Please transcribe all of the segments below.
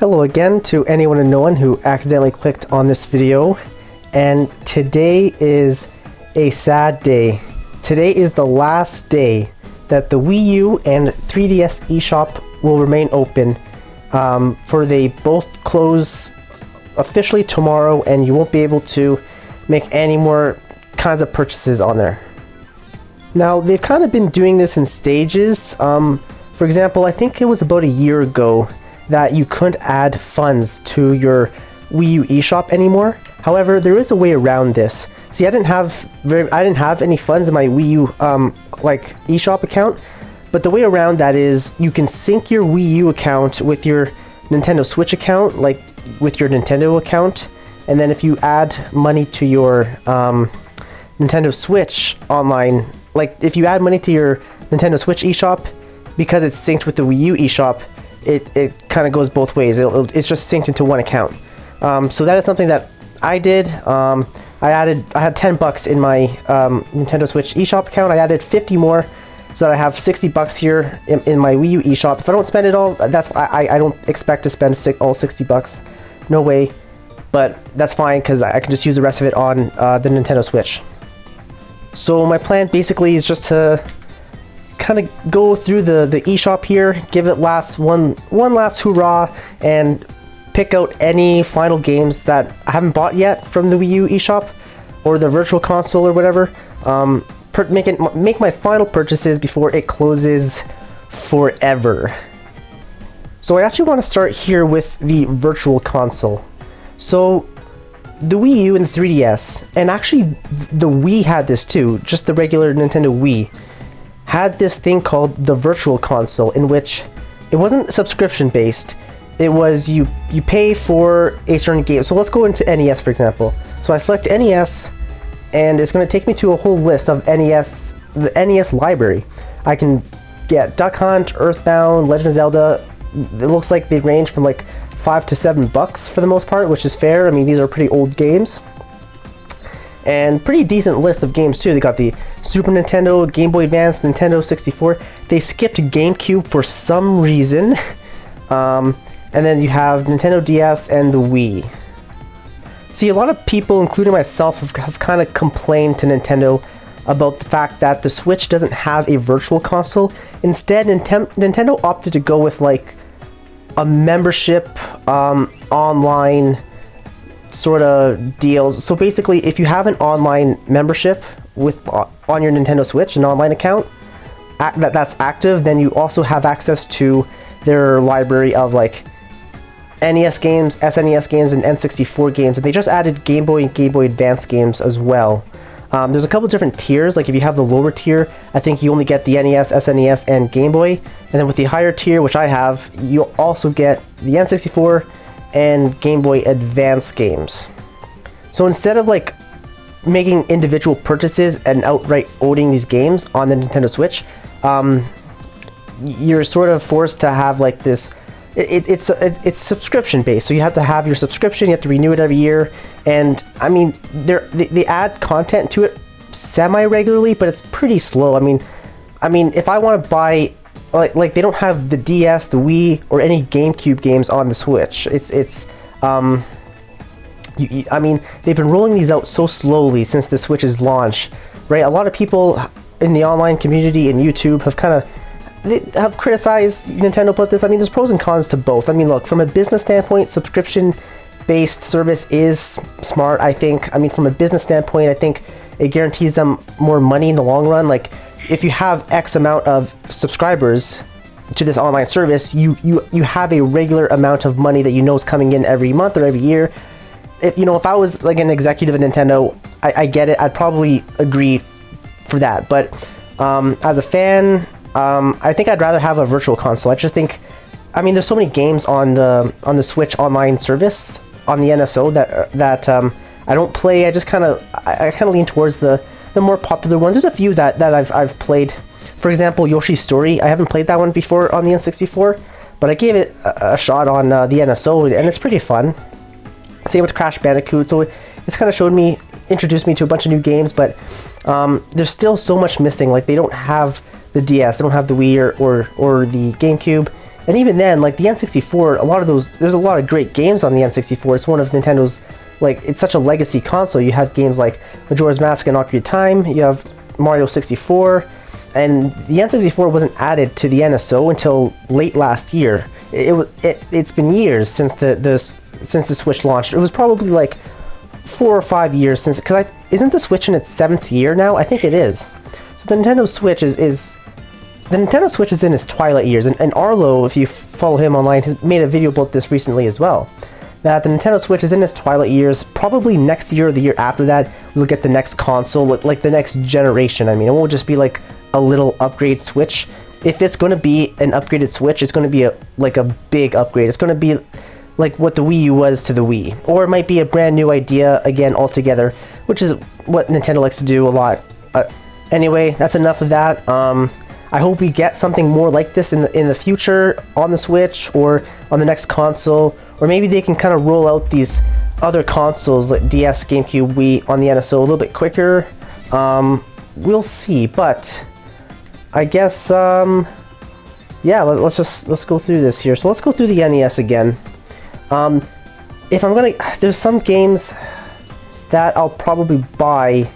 Hello again to anyone and no one who accidentally clicked on this video, and today is a sad day. Today is the last day that the Wii U and 3DS eShop will remain open, for they both close officially tomorrow, and you won't be able to make any more kinds of purchases on there. Now, they've kind of been doing this in stages. For example, I think it was about a year ago that you couldn't add funds to your Wii U eShop anymore. However, there is a way around this. See, I didn't have any funds in my Wii U eShop account, but the way around that is you can sync your Wii U account with your Nintendo Switch account, like with your Nintendo account, and then if you add money to your Nintendo Switch online, like if you add money to your Nintendo Switch eShop, because it's synced with the Wii U eShop, it kind of goes both ways. It's just synced into one account. So that is something that I did. I had $10 in my Nintendo Switch eShop account. I added 50 more, so that I have $60 here in my Wii U eShop. If I don't spend it all, I don't expect to spend all $60. No way. But that's fine because I can just use the rest of it on the Nintendo Switch. So my plan basically is just to kind of go through the eShop here, give it one last hurrah, and pick out any final games that I haven't bought yet from the Wii U eShop or the Virtual Console or whatever. Make my final purchases before it closes forever. So I actually want to start here with the Virtual Console. So the Wii U and the 3DS, and actually the Wii had this too, just the regular Nintendo Wii, had this thing called the Virtual Console, in which it wasn't subscription based. It was you pay for a certain game. So let's go into NES, for example. So I select NES, and it's going to take me to a whole list of the NES library. I can get Duck Hunt, Earthbound, Legend of Zelda. It looks like they range from like $5 to $7 for the most part, which is fair. I mean, these are pretty old games. And pretty decent list of games too. They got the Super Nintendo, Game Boy Advance, Nintendo 64. They skipped GameCube for some reason. And then you have Nintendo DS and the Wii. See, a lot of people, including myself, have kind of complained to Nintendo about the fact that the Switch doesn't have a Virtual Console. Instead, Nintendo opted to go with like a membership online sort of deals. So basically, if you have an online membership on your Nintendo Switch, an online account that's active, then you also have access to their library of like NES games, SNES games, and N64 games. And they just added Game Boy and Game Boy Advance games as well. There's a couple different tiers. Like if you have the lower tier, I think you only get the NES, SNES, and Game Boy. And then with the higher tier, which I have, you'll also get the N64 and Game Boy Advance games. So instead of like making individual purchases and outright owning these games on the Nintendo Switch, you're sort of forced to have like this. It's subscription based, so you have to have your subscription. You have to renew it every year, and I mean they add content to it semi regularly, but it's pretty slow. I mean if I want to buy like they don't have the DS, the Wii, or any GameCube games on the Switch. I mean, they've been rolling these out so slowly since the Switch's launch, right? A lot of people in the online community and YouTube have criticized Nintendo about this. I mean, there's pros and cons to both. I mean, look, from a business standpoint, subscription-based service is smart, I think. I mean, from a business standpoint, I think it guarantees them more money in the long run. Like, if you have X amount of subscribers to this online service, you have a regular amount of money that you know is coming in every month or every year. If I was like an executive at Nintendo, I get it. I'd probably agree for that. But as a fan, I think I'd rather have a Virtual Console. I just think, I mean, there's so many games on the Switch online service on the NSO that I don't play. I kind of lean towards the more popular ones. There's a few that I've played. For example, Yoshi's Story. I haven't played that one before on the N64, but I gave it a shot on the NSO, and it's pretty fun. Same with Crash Bandicoot. So it's kind of introduced me to a bunch of new games, but there's still so much missing. Like they don't have the DS, they don't have the Wii or the GameCube, And even then, like the N64, there's a lot of great games on the N64. It's one of Nintendo's, like, it's such a legacy console. You have games like Majora's Mask and Ocarina of Time. You have Mario 64, and the N64 wasn't added to the NSO until late last year. It's been years since the Switch launched. It was probably like 4 or 5 years since, because isn't the Switch in its 7th year now? I think it is. So the Nintendo Switch is in its twilight years, and Arlo, if you follow him online, has made a video about this recently as well. That the Nintendo Switch is in its twilight years. Probably next year or the year after that, we'll get the next console, like the next generation. I mean, it won't just be like a little upgrade Switch. If it's going to be an upgraded Switch, it's going to be a big upgrade. It's going to be like what the Wii U was to the Wii, or it might be a brand new idea again altogether, which is what Nintendo likes to do a lot. Anyway, that's enough of that. I hope we get something more like this in the future on the Switch or on the next console, or maybe they can kind of roll out these other consoles like DS, GameCube, Wii on the NSO a little bit quicker. We'll see, but I guess yeah, let's go through this here. So let's go through the NES again. There's some games that I'll probably buy.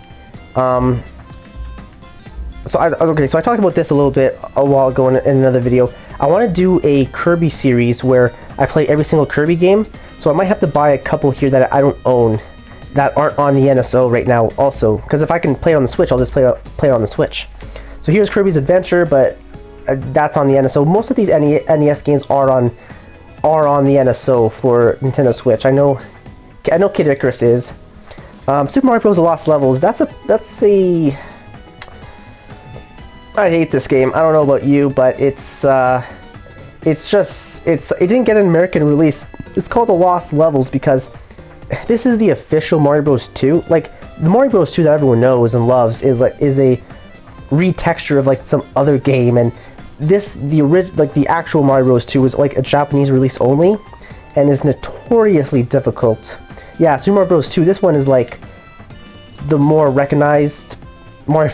So I talked about this a little bit a while ago in another video. I want to do a Kirby series where I play every single Kirby game. So I might have to buy a couple here that I don't own, that aren't on the NSO right now also. Because if I can play it on the Switch, I'll just play it on the Switch. So here's Kirby's Adventure, but that's on the NSO. Most of these NES games are on the NSO for Nintendo Switch. I know Kid Icarus is. Super Mario Bros. The Lost Levels. That's a. I hate this game. I don't know about you, but it didn't get an American release. It's called The Lost Levels because this is the official Mario Bros. 2. Like the Mario Bros. 2 that everyone knows and loves is a retexture of like some other game, and the actual Mario Bros. 2 was like a Japanese release only, and is notoriously difficult. Yeah, Super Mario Bros. 2. This one is like the more recognized Mario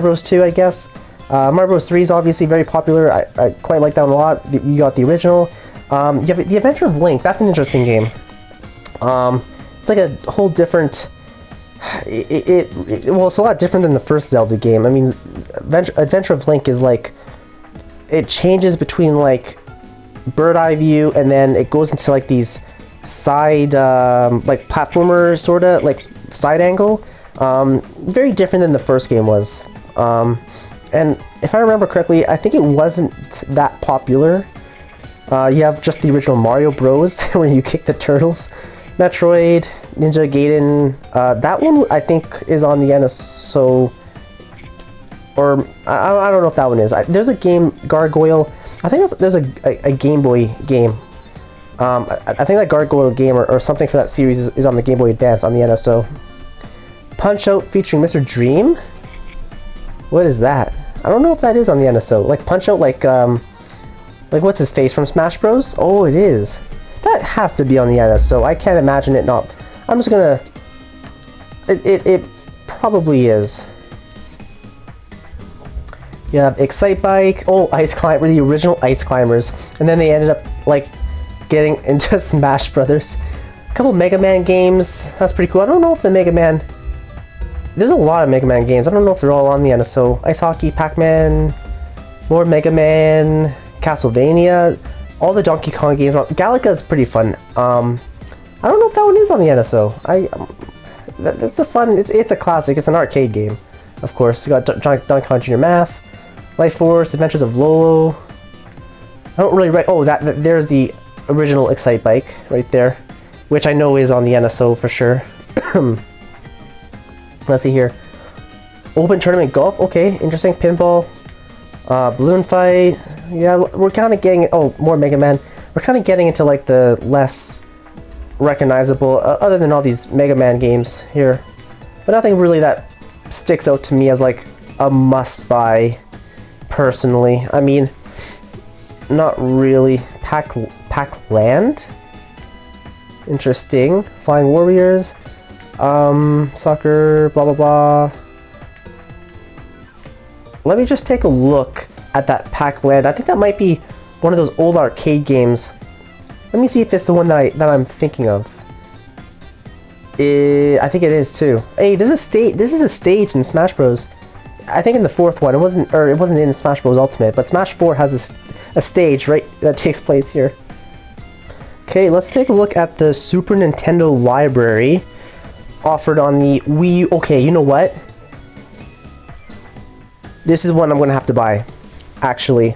Bros. 2, I guess. Mario Bros. 3 is obviously very popular. I quite like that one a lot. You got the original. You have The Adventure of Link. That's an interesting game. It's like a whole different. Well, it's a lot different than the first Zelda game. I mean, Adventure of Link is like, it changes between like bird eye view, and then it goes into like these side like platformer sort of like side angle. Very different than the first game was. And if I remember correctly, I think it wasn't that popular. You have just the original Mario Bros. Where you kick the turtles. Metroid, Ninja Gaiden, that one I think is on the NSO, or I don't know if that one is. There's a game, Gargoyle. I think there's a Game Boy game. I think that Gargoyle game or something for that series is on the Game Boy Advance on the NSO. Punch-Out featuring Mr. Dream? What is that? I don't know if that is on the NSO. Like Punch-Out, like what's his face from Smash Bros? Oh, it is. That has to be on the NSO. I can't imagine it not. I'm just gonna. It probably is. Yeah, Excite Bike. Oh, Ice Climber, the original Ice Climbers, and then they ended up like getting into Smash Brothers. A couple Mega Man games. That's pretty cool. I don't know if the Mega Man. There's a lot of Mega Man games. I don't know if they're all on the NSO. Ice Hockey, Pac-Man, more Mega Man, Castlevania, all the Donkey Kong games. Galaga is pretty fun. I don't know if that one is on the NSO. That's a fun. It's a classic. It's an arcade game, of course. You got Donkey Kong Jr. Math, Life Force, Adventures of Lolo. I don't really. Oh, there's the original Excite Bike right there, which I know is on the NSO for sure. Let's see here. Open Tournament Golf. Okay, interesting. Pinball. Balloon Fight. Yeah, we're kind of getting... Oh, more Mega Man. We're kind of getting into like the less recognizable, other than all these Mega Man games here. But nothing really that sticks out to me as like a must-buy, personally. I mean, not really. Pac-Land? Interesting. Flying Warriors. Soccer, blah blah blah. Let me just take a look at that Pac-Land. I think that might be one of those old arcade games. Let me see if it's the one that I'm thinking of. I think it is too. Hey, there's a stage. This is a stage in Smash Bros. I think in the fourth one, it wasn't in Smash Bros. Ultimate, but Smash 4 has a stage right that takes place here. Okay, let's take a look at the Super Nintendo library offered on the Wii U. Okay, you know what? This is one I'm gonna have to buy, actually.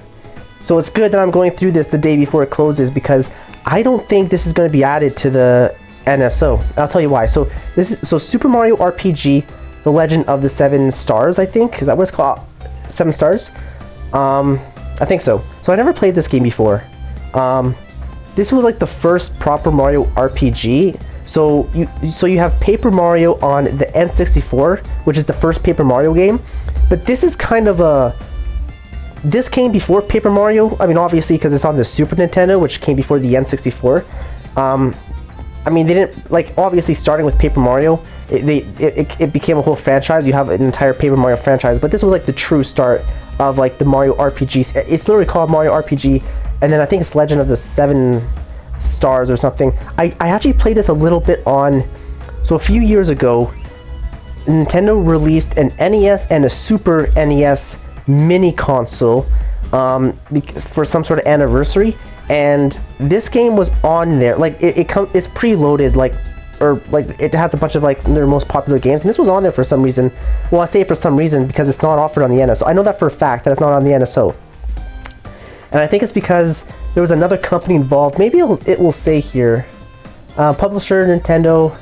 So it's good that I'm going through this the day before it closes, because I don't think this is going to be added to the NSO. I'll tell you why. So Super Mario RPG, The Legend of the Seven Stars, I think. Is that what it's called? 7 Stars? I think so. So I never played this game before. This was like the first proper Mario RPG. So you have Paper Mario on the N64, which is the first Paper Mario game. But this is kind of a... This came before Paper Mario. I mean, obviously, because it's on the Super Nintendo, which came before the N64. I mean, they didn't... Like, obviously, starting with Paper Mario, it became a whole franchise. You have an entire Paper Mario franchise. But this was, like, the true start of, like, the Mario RPGs. It's literally called Mario RPG. And then I think it's Legend of the Seven Stars or something. I actually played this a little bit on... So a few years ago, Nintendo released an NES and a Super NES mini console for some sort of anniversary, and this game was on there. Like it's preloaded, like it has a bunch of like their most popular games, and this was on there for some reason. Well, I say for some reason because it's not offered on the NSO. I know that for a fact that it's not on the NSO. And I think it's because there was another company involved. Maybe it will say here, publisher Nintendo.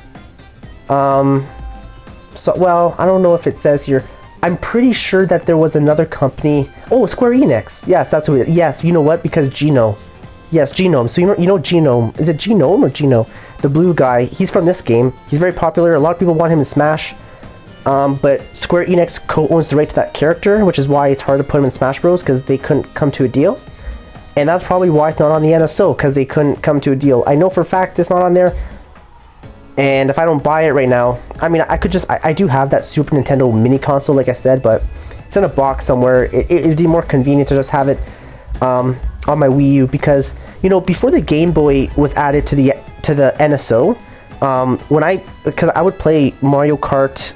So, well, I don't know if it says here. I'm pretty sure that there was another company. Oh, Square Enix. Yes, that's who it is. Yes, you know what? Because Geno. Yes, Genome. So you know Genome. Is it Genome or Geno? The blue guy. He's from this game. He's very popular. A lot of people want him in Smash. But Square Enix co-owns the right to that character, which is why it's hard to put him in Smash Bros. Because they couldn't come to a deal. And that's probably why it's not on the NSO, because they couldn't come to a deal. I know for a fact it's not on there. And if I don't buy it right now, I mean, I could just... I do have that Super Nintendo mini console, like I said, but it's in a box somewhere. It'd be more convenient to just have it on my Wii U, because, you know, before the Game Boy was added to the NSO, because I would play Mario Kart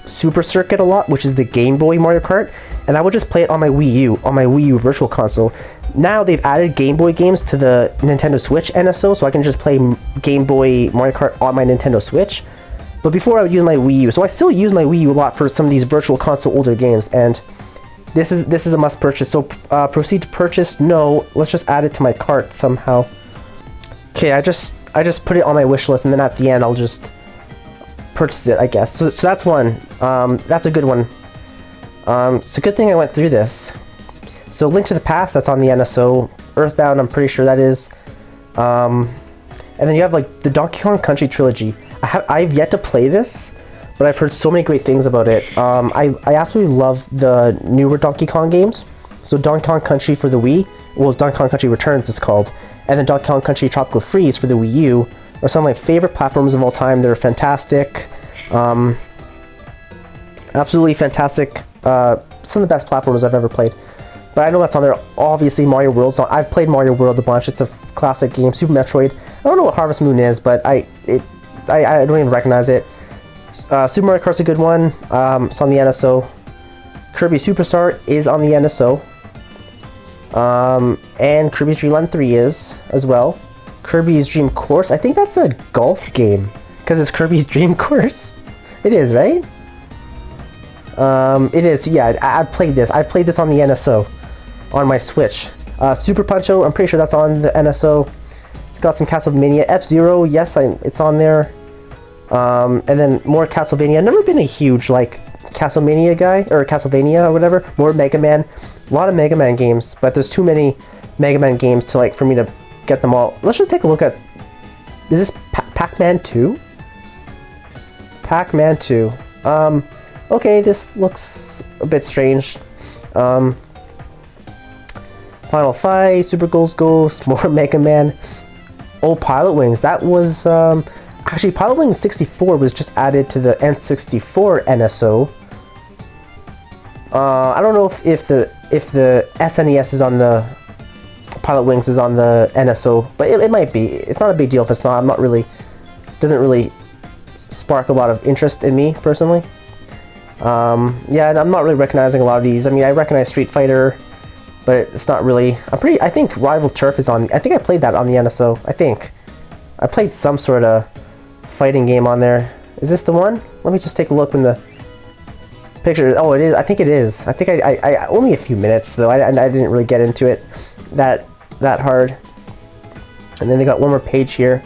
Super Circuit a lot, which is the Game Boy Mario Kart, and I would just play it on my Wii U Virtual Console. Now they've added Game Boy games to the Nintendo Switch NSO, so I can just play Game Boy Mario Kart on my Nintendo Switch. But before I would use my Wii U, so I still use my Wii U a lot for some of these Virtual Console older games, and this is a must purchase. So proceed to purchase. No, let's just add it to my cart somehow. Okay, I just put it on my wish list, and then at the end I'll just purchase it, I guess. So that's one. That's a good one. It's a good thing I went through this. So Link to the Past, that's on the NSO. Earthbound, I'm pretty sure that is. And then you have like the Donkey Kong Country trilogy. I've yet to play this, but I've heard so many great things about it. I absolutely love the newer Donkey Kong games. So Donkey Kong Country for the Wii, well, Donkey Kong Country Returns is called, and then Donkey Kong Country Tropical Freeze for the Wii U are some of my favorite platforms of all time. They're fantastic. Absolutely fantastic. Some of the best platformers I've ever played. But I know that's on there. Obviously, Mario World's on. I've played Mario World a bunch. It's a classic game. Super Metroid. I don't know what Harvest Moon is, but I don't even recognize it. Super Mario Kart's a good one. It's on the NSO. Kirby Superstar is on the NSO. And Kirby's Dream Land 3 is as well. Kirby's Dream Course. I think that's a golf game because it's Kirby's Dream Course. It is, right? It is. Yeah, I played this. I played this on the NSO. On my Switch. Super Punch-Out! I'm pretty sure that's on the NSO. It's got some Castlevania. F-Zero, yes, it's on there. And then more Castlevania. I've never been a huge, like, Castlevania guy, or Castlevania or whatever. More Mega Man. A lot of Mega Man games, but there's too many Mega Man games to, like, for me to get them all. Let's just take a look at... Is this Pac-Man 2? Pac-Man 2. Okay, this looks a bit strange. Final Fight, Super Ghost, more Mega Man. Oh, Pilot Wings. That was actually Pilot Wings 64 was just added to the N64 NSO. I don't know if the SNES is on the Pilot Wings is on the NSO, but it might be. It's not a big deal if it's not. I'm not really, doesn't really spark a lot of interest in me personally. Yeah, and I'm not really recognizing a lot of these. I mean, I recognize Street Fighter, but it's not really. I think Rival Turf is on. I think I played that on the NSO. I think I played some sort of fighting game on there. Is this the one? Let me just take a look in the picture. Oh, it is. I think it is. I think I only a few minutes though. I didn't really get into it that hard. And then they got one more page here.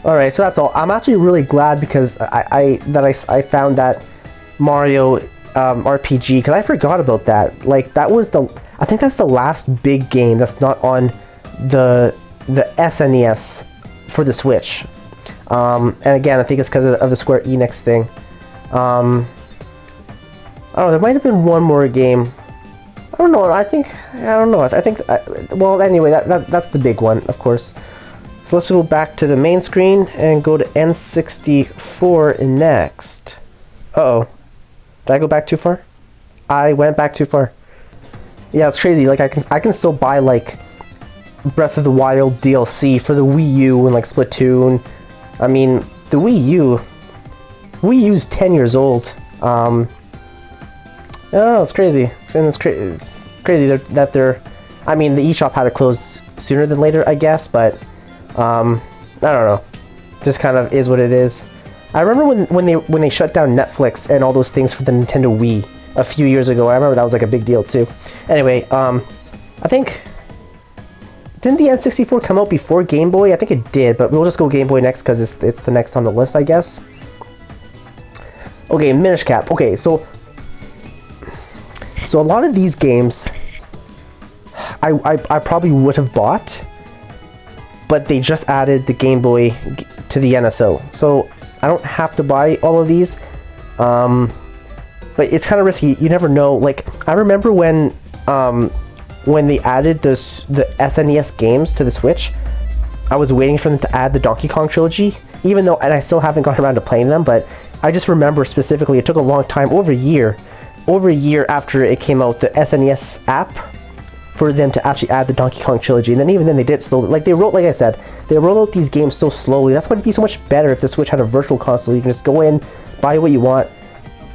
All right, so that's all. I'm actually really glad because I found that Mario RPG, because I forgot about that. Like that was I think that's the last big game that's not on the SNES for the Switch. And again, I think it's because of the Square Enix thing. I don't know, there might have been one more game. I don't know, I think, well, anyway, that's the big one, of course. So let's go back to the main screen and go to N64 next. Uh-oh. Did I go back too far? I went back too far. Yeah, it's crazy, like, I can still buy, like, Breath of the Wild DLC for the Wii U and, like, Splatoon. I mean, the Wii U's 10 years old. I don't know, it's crazy. It's crazy that they're... I mean, the eShop had to close sooner than later, I guess, but... I don't know. Just kind of is what it is. I remember when they shut down Netflix and all those things for the Nintendo Wii a few years ago. I remember that was like a big deal too. Anyway, I think... Didn't the N64 come out before Game Boy? I think it did, but we'll just go Game Boy next because it's the next on the list, I guess. Okay, Minish Cap. Okay, so a lot of these games I probably would have bought, but they just added the Game Boy to the NSO, so I don't have to buy all of these. But it's kind of risky. You never know. Like, I remember when they added the SNES games to the Switch, I was waiting for them to add the Donkey Kong trilogy, even though, and I still haven't gotten around to playing them, but I just remember specifically it took a long time, over a year after it came out, the SNES app, for them to actually add the Donkey Kong trilogy. And then even then they did slowly, like I said, they roll out these games so slowly. That's why it'd be so much better if the Switch had a virtual console. You can just go in, buy what you want.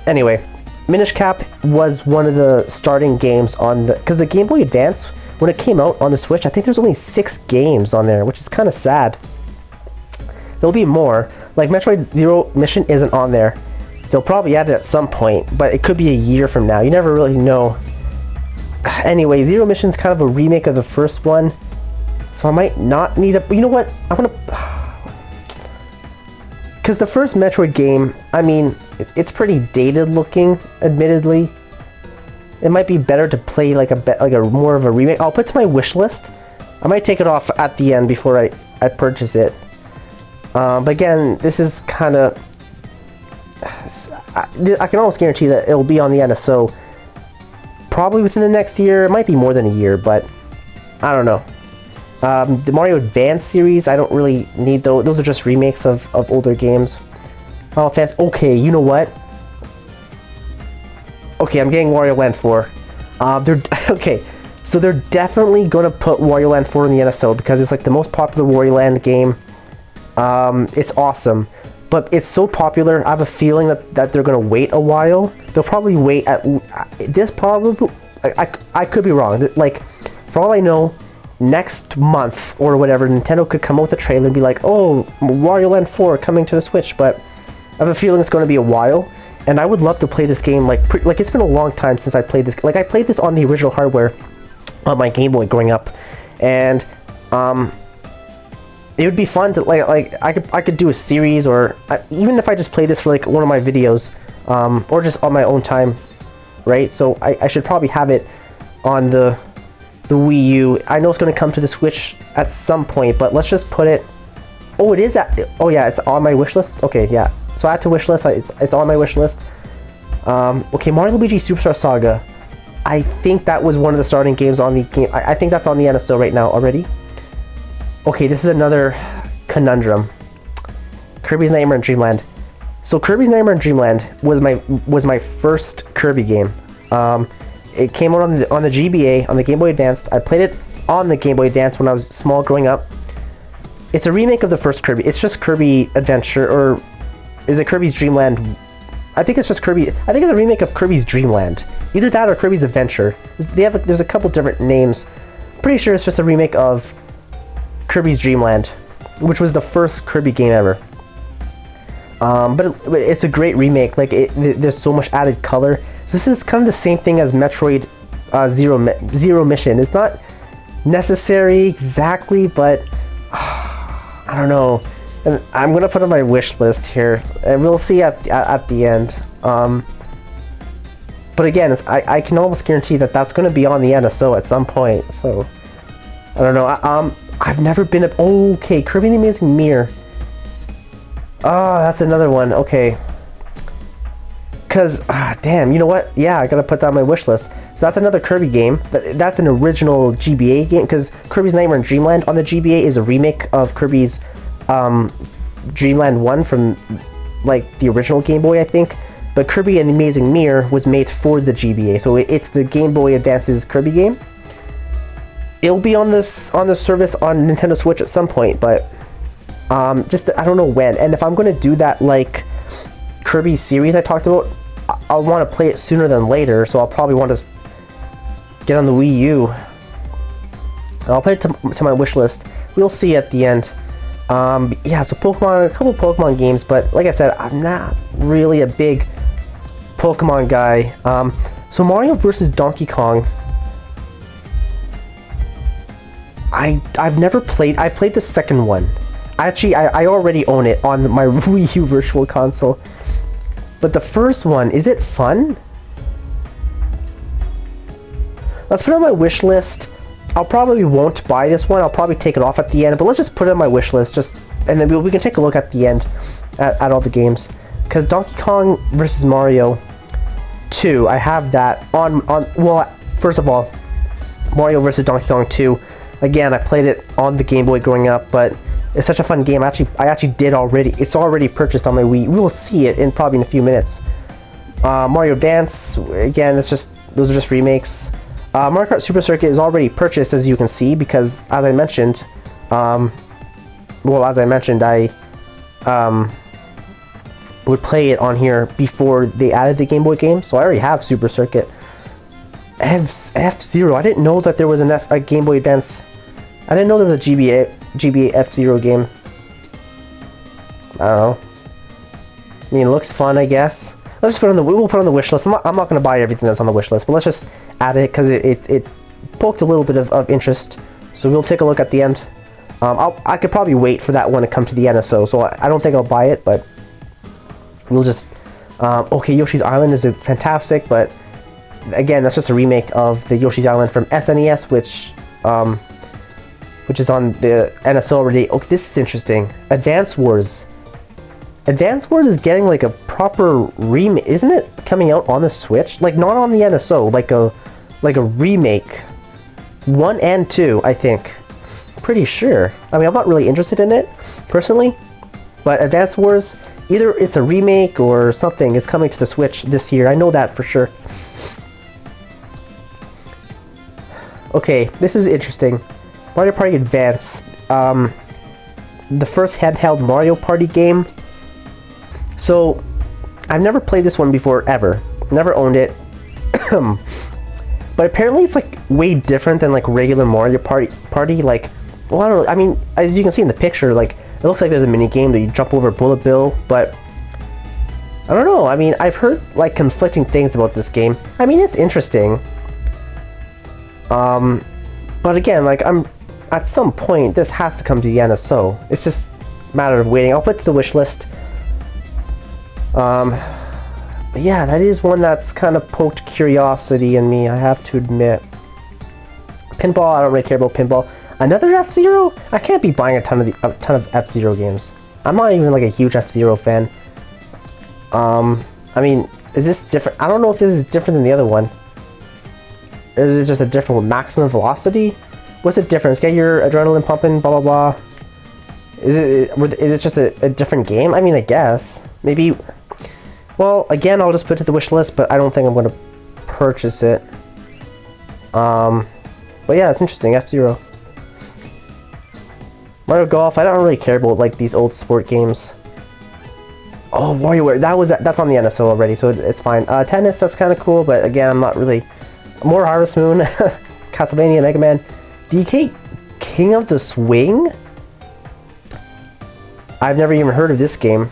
Anyway, Minish Cap was one of the starting games on because the Game Boy Advance, when it came out on the Switch, I think there's only 6 games on there, which is kind of sad. There'll be more. Like Metroid Zero Mission isn't on there. They'll probably add it at some point, but it could be a year from now. You never really know. Anyway, Zero Mission's kind of a remake of the first one, so I might not need a... You know what? I'm gonna... Because the first Metroid game, I mean, it's pretty dated looking, admittedly. It might be better to play like a more of a remake. I'll put it to my wish list. I might take it off at the end before I purchase it. But again, this is kind of... I can almost guarantee that it'll be on the NSO probably within the next year. It might be more than a year, but I don't know. The Mario Advance series, I don't really need those. Those are just remakes of older games. Final Fantasy. Okay, you know what? Okay, I'm getting Wario Land 4. Okay, so they're definitely gonna put Wario Land 4 in the NSO because it's like the most popular Wario Land game. It's awesome, but it's so popular. I have a feeling that they're gonna wait a while. They'll probably wait at this. Probably, I could be wrong. Like, for all I know, next month or whatever, Nintendo could come out with a trailer and be like, "Oh, Wario Land 4 coming to the Switch." But I have a feeling it's going to be a while, and I would love to play this game. Like it's been a long time since I played this. Like, I played this on the original hardware on my Game Boy growing up, and it would be fun to like I could do a series, or even if I just play this for like one of my videos, or just on my own time, right? So I should probably have it on the Wii U. I know it's going to come to the Switch at some point, but let's just put it... Oh, it is oh yeah, it's on my wish list. Okay, yeah. So add to wish list. It's on my wish list. Okay, Mario Luigi Superstar Saga. I think that was one of the starting games on the game. I think that's on the NSO right now already. Okay, this is another conundrum. Kirby's Nightmare in Dreamland. So Kirby's Nightmare in Dreamland was my first Kirby game. It came out on the GBA, on the Game Boy Advance. I played it on the Game Boy Advance when I was small growing up. It's a remake of the first Kirby. It's just Kirby Adventure, or is it Kirby's Dream Land? I think it's just Kirby. I think it's a remake of Kirby's Dream Land. Either that or Kirby's Adventure. There's a couple different names. Pretty sure it's just a remake of Kirby's Dream Land, which was the first Kirby game ever. But it's a great remake. Like there's so much added color. So this is kind of the same thing as Metroid Zero Mission. It's not necessary exactly, but I don't know. And I'm gonna put on my wish list here, and we'll see at the end. But again, I can almost guarantee that that's gonna be on the NSO at some point. So I don't know. I've never been okay, Kirby and the Amazing Mirror. Oh, that's another one. Okay. Cause damn, you know what? Yeah, I gotta put that on my wish list. So that's another Kirby game. That's an original GBA game. Cause Kirby's Nightmare in Dreamland on the GBA is a remake of Kirby's Dreamland 1 from like the original Game Boy, I think. But Kirby and the Amazing Mirror was made for the GBA, so it's the Game Boy Advance's Kirby game. It'll be on this service on Nintendo Switch at some point, but just I don't know when. And if I'm going to do that like Kirby series I talked about, I'll want to play it sooner than later, so I'll probably want to get on the Wii U. I'll put it to my wish list. We'll see at the end. Yeah, so Pokemon, a couple Pokemon games, but like I said, I'm not really a big Pokemon guy. So Mario vs. Donkey Kong, I've never played. I played the second one. Actually, I already own it on my Wii U Virtual Console. But the first one, is it fun? Let's put it on my wish list. I'll probably won't buy this one. I'll probably take it off at the end, but let's just put it on my wish list, and then we can take a look at the end at all the games. Because Donkey Kong vs. Mario 2, I have that on well, first of all, Mario vs. Donkey Kong 2. Again, I played it on the Game Boy growing up, but it's such a fun game. I actually did already. It's already purchased on my Wii. We will see it in probably in a few minutes. Mario Advance, again, those are just remakes. Mario Kart Super Circuit is already purchased, as you can see, because as I mentioned, I would play it on here before they added the Game Boy game, so I already have Super Circuit. F-Zero, I didn't know that there was a Game Boy Advance. I didn't know there was a GBA F-Zero game. I don't know. I mean, it looks fun, I guess. Let's just we'll put it on the wish list. I'm not going to buy everything that's on the wish list, but let's just add it because it poked a little bit of interest. So we'll take a look at the end. I could probably wait for that one to come to the NSO, so I don't think I'll buy it, but we'll just... okay, Yoshi's Island is fantastic, but again, that's just a remake of the Yoshi's Island from SNES, which is on the NSO already. Okay, this is interesting. Advance Wars. Advance Wars is getting like a proper remake, isn't it? Coming out on the Switch, like not on the NSO, like a remake. 1 and 2, I think. Pretty sure. I mean, I'm not really interested in it personally, but Advance Wars, either it's a remake or something is coming to the Switch this year. I know that for sure. Okay, this is interesting. Mario Party Advance. The first handheld Mario Party game. So, I've never played this one before, ever. Never owned it. But apparently it's like way different than like regular Mario Party. Like, well, I don't know. I mean, as you can see in the picture, like it looks like there's a mini game that you jump over Bullet Bill, but I don't know. I mean, I've heard like conflicting things about this game. I mean, it's interesting. But again, like at some point this has to come to the NSO. It's just a matter of waiting. I'll put it to the wish list. Yeah, that is one that's kind of poked curiosity in me, I have to admit. Pinball, I don't really care about pinball. Another F-Zero? I can't be buying a ton of F-Zero games. I'm not even like a huge F-Zero fan. I mean, is this different? I don't know if this is different than the other one. Or is it just a different maximum velocity? What's the difference? Get your adrenaline pumping, blah blah blah. Is it just a different game? I mean, I guess. Maybe... Well, again, I'll just put it to the wish list, but I don't think I'm going to purchase it. But yeah, it's interesting. F-Zero. Mario Golf. I don't really care about like these old sport games. Oh, WarioWare. That's on the NSO already, so it's fine. Tennis. That's kind of cool, but again, I'm not really. More Harvest Moon. Castlevania, Mega Man. DK King of the Swing. I've never even heard of this game.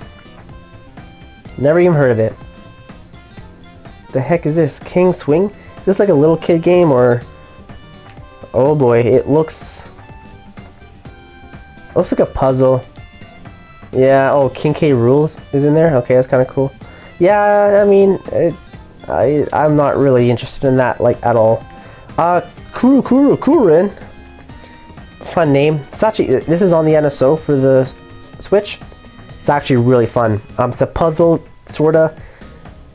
Never even heard of it. The heck is this? King Swing? Is this like a little kid game or? Oh boy, it looks like a puzzle. Yeah. Oh, King K. Rool is in there. Okay, that's kind of cool. Yeah, I mean, I'm not really interested in that like at all. Kurin. Fun name. It's actually, this is on the NSO for the Switch. It's actually really fun. It's a puzzle, sorta.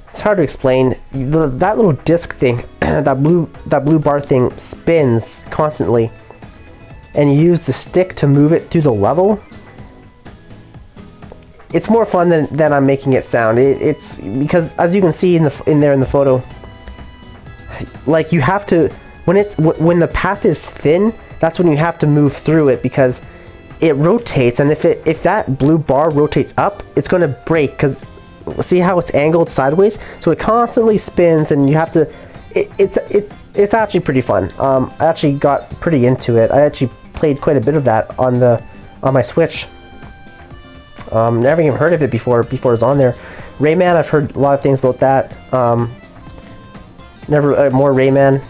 It's hard to explain. That little disc thing, that blue bar thing spins constantly, and you use the stick to move it through the level. It's more fun than I'm making it sound. It's because, as you can see in the photo, like you have to, when the path is thin, that's when you have to move through it because it rotates, and if that blue bar rotates up, it's gonna break because see how it's angled sideways, so it constantly spins, and you have to. It's actually pretty fun. I actually got pretty into it. I actually played quite a bit of that on my Switch. Never even heard of it before it was on there. Rayman, I've heard a lot of things about that. More Rayman.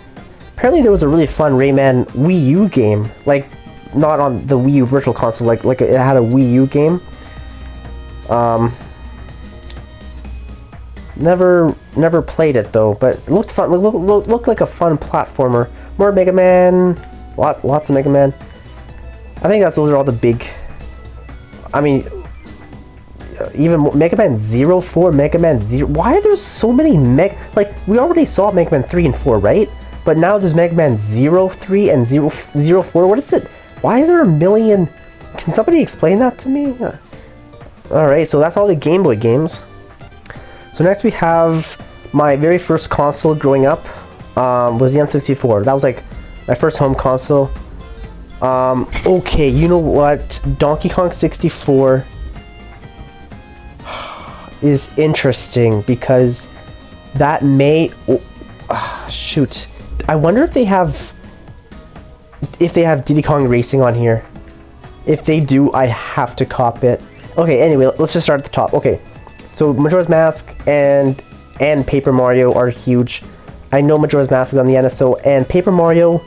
Apparently there was a really fun Rayman Wii U game, like not on the Wii U Virtual Console, like it had a Wii U game. Never played it though, but it looked fun. Looked like a fun platformer. More Mega Man, lots of Mega Man. I think those are all the big. I mean, even Mega Man 04, Mega Man 0. Why are there so many like we already saw Mega Man 3 and 4, right? But now there's Mega Man 03 and 04. What is it? Why is there a million? Can somebody explain that to me? Alright, so that's all the Game Boy games. So next we have my very first console growing up was the N64. That was like my first home console. Okay, you know what? Donkey Kong 64 is interesting because that may... shoot. I wonder if they have Diddy Kong Racing on here. If they do, I have to cop it. Okay, anyway, let's just start at the top. Okay, so Majora's Mask and Paper Mario are huge. I know Majora's Mask is on the NSO, and Paper Mario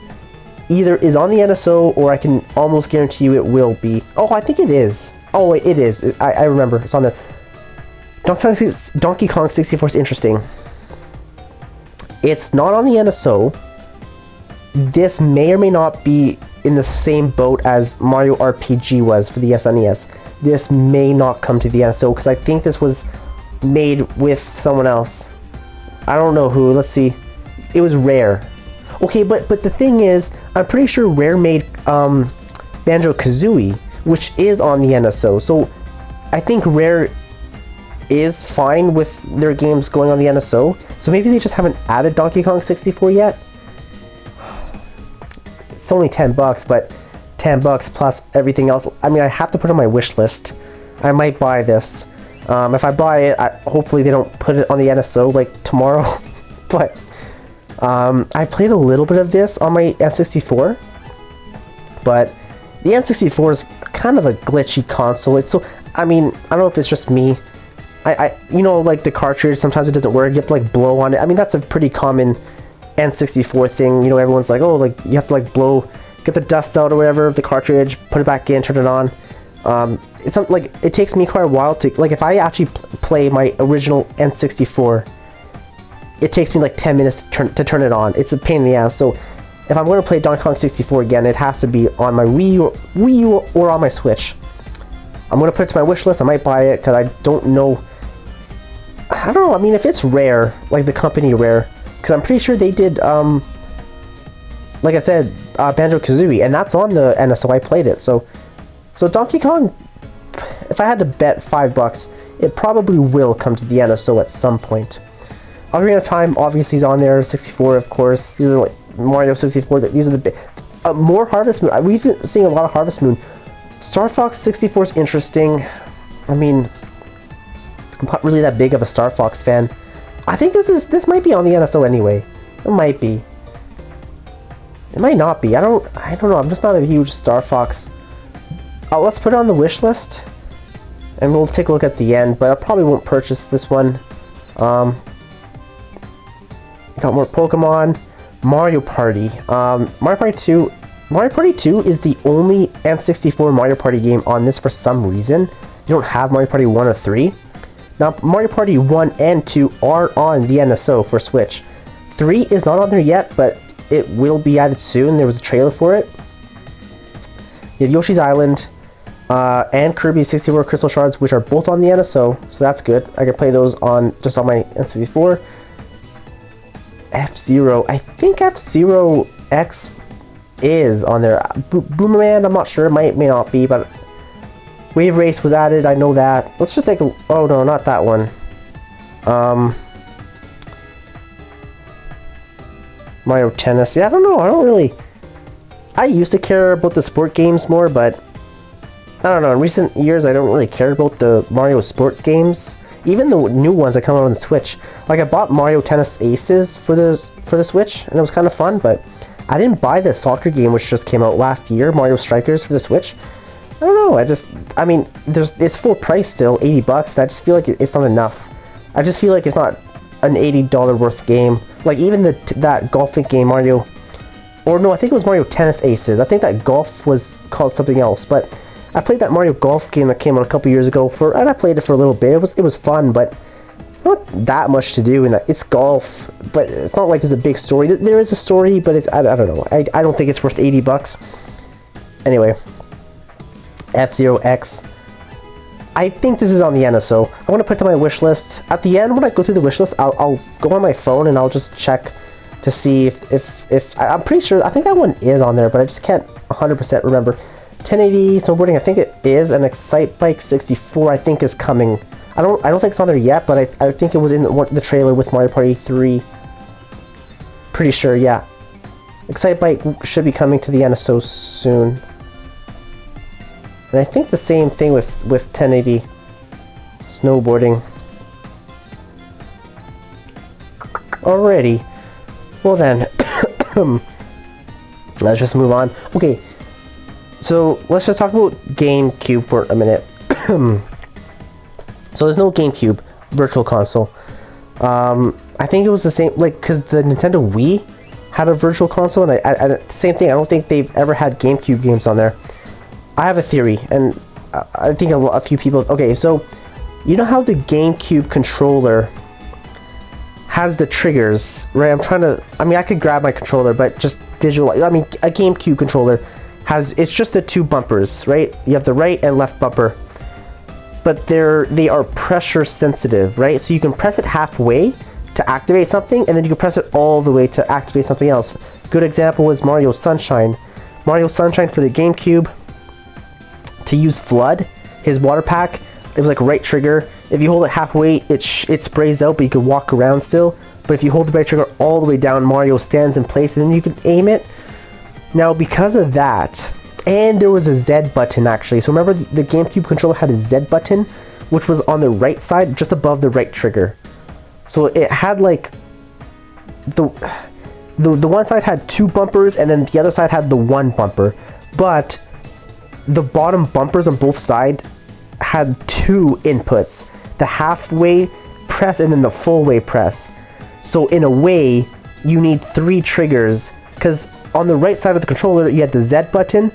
either is on the NSO or I can almost guarantee you it will be. Oh, I think it is. Oh, wait, it is. I remember. It's on there. Donkey Kong 64 is interesting. It's not on the NSO. This may or may not be in the same boat as Mario RPG was for the SNES. This may not come to the NSO because I think this was made with someone else. I don't know who. Let's see. It was Rare. Okay, but the thing is, I'm pretty sure Rare made Banjo-Kazooie, which is on the NSO. So I think Rare is fine with their games going on the NSO. So maybe they just haven't added Donkey Kong 64 yet. It's only $10, but $10 plus everything else. I mean, I have to put it on my wish list. I might buy this. If I buy it, hopefully they don't put it on the NSO like tomorrow. But I played a little bit of this on my N64. But the N64 is kind of a glitchy console. It's so, I mean, I don't know if it's just me. You know, like the cartridge, sometimes it doesn't work. You have to like blow on it. I mean, that's a pretty common N64 thing. You know, everyone's like, oh, like you have to like blow, get the dust out or whatever of the cartridge, put it back in, turn it on. It's something like, it takes me quite a while to, like if I actually play my original N64, it takes me like 10 minutes to turn it on. It's a pain in the ass. So if I'm going to play Donkey Kong 64 again, it has to be on my Wii U or on my Switch. I'm going to put it to my wish list. I might buy it because I don't know. I don't know. I mean, if it's Rare, like the company Rare, because I'm pretty sure they did, like I said, Banjo-Kazooie, and that's on the NSO. I played it. So Donkey Kong, if I had to bet $5, it probably will come to the NSO at some point. Ocarina of Time obviously is on there. 64, of course. These are like Mario 64. These are the More Harvest Moon. We've been seeing a lot of Harvest Moon. Star Fox 64 is interesting. I mean, I'm not really that big of a Star Fox fan. I think this might be on the NSO anyway. It might be. It might not be. I don't know. I'm just not a huge Star Fox. Let's put it on the wish list, and we'll take a look at the end. But I probably won't purchase this one. Got more Pokemon. Mario Party. Mario Party 2. Mario Party 2 is the only N64 Mario Party game on this for some reason. You don't have Mario Party 1 or 3. Now, Mario Party 1 and 2 are on the NSO for Switch. 3 is not on there yet, but it will be added soon. There was a trailer for it. You have Yoshi's Island and Kirby 64 Crystal Shards, which are both on the NSO, so that's good. I can play those on just on my N64. F-Zero. I think F-Zero X is on there. Boomerang, I'm not sure. May not be, but Wave Race was added. I know that. Let's just take a... Oh, no, not that one. Mario Tennis. Yeah, I don't know. I don't really... I used to care about the sport games more, but I don't know. In recent years, I don't really care about the Mario sport games. Even the new ones that come out on the Switch. Like, I bought Mario Tennis Aces for the Switch, and it was kind of fun, but I didn't buy the soccer game which just came out last year, Mario Strikers, for the Switch. I don't know. I mean, it's full price still, $80, and I just feel like it's not enough. I just feel like it's not an $80 worth game. Like, even that golfing game, Mario... Or no, I think it was Mario Tennis Aces. I think that golf was called something else, but I played that Mario Golf game that came out a couple years ago, and I played it for a little bit. It was fun, but it's not that much to do in that. It's golf, but it's not like there's a big story. There is a story, but I don't know. I don't think it's worth $80. Anyway, F-Zero X. I think this is on the NSO. I want to put it to my wish list. At the end, when I go through the wish list, I'll go on my phone and I'll just check to see if I'm pretty sure. I think that one is on there, but I just can't 100% remember. 1080 snowboarding, I think it is, and Excite Bike 64 I think is coming. I don't think it's on there yet, but I think it was in the trailer with Mario Party 3. Pretty sure, yeah. Excite Bike should be coming to the NSO soon. And I think the same thing with 1080 snowboarding. Alrighty. Well then, let's just move on. Okay. So, let's just talk about GameCube for a minute. So, there's no GameCube Virtual Console. I think it was the same, like, because the Nintendo Wii had a Virtual Console, and same thing, I don't think they've ever had GameCube games on there. I have a theory, and I think a few people... Okay, so, you know how the GameCube controller has the triggers, right? I mean, I could grab my controller, but just visualize... I mean, a GameCube controller... it's just the two bumpers, right? You have the right and left bumper, but they are pressure sensitive, right? So you can press it halfway to activate something, and then you can press it all the way to activate something else. Good example is Mario Sunshine. Mario Sunshine for the GameCube, to use Flood, his water pack, it was like right trigger. If you hold it halfway, it sprays out, but you can walk around still. But if you hold the right trigger all the way down, Mario stands in place, and then you can aim it. Now, because of that, and there was a Z button actually. So remember, the GameCube controller had a Z button, which was on the right side, just above the right trigger. So it had like the one side had two bumpers, and then the other side had the one bumper. But the bottom bumpers on both sides had two inputs: the halfway press and then the full way press. So in a way, you need three triggers, because on the right side of the controller, you had the Z button,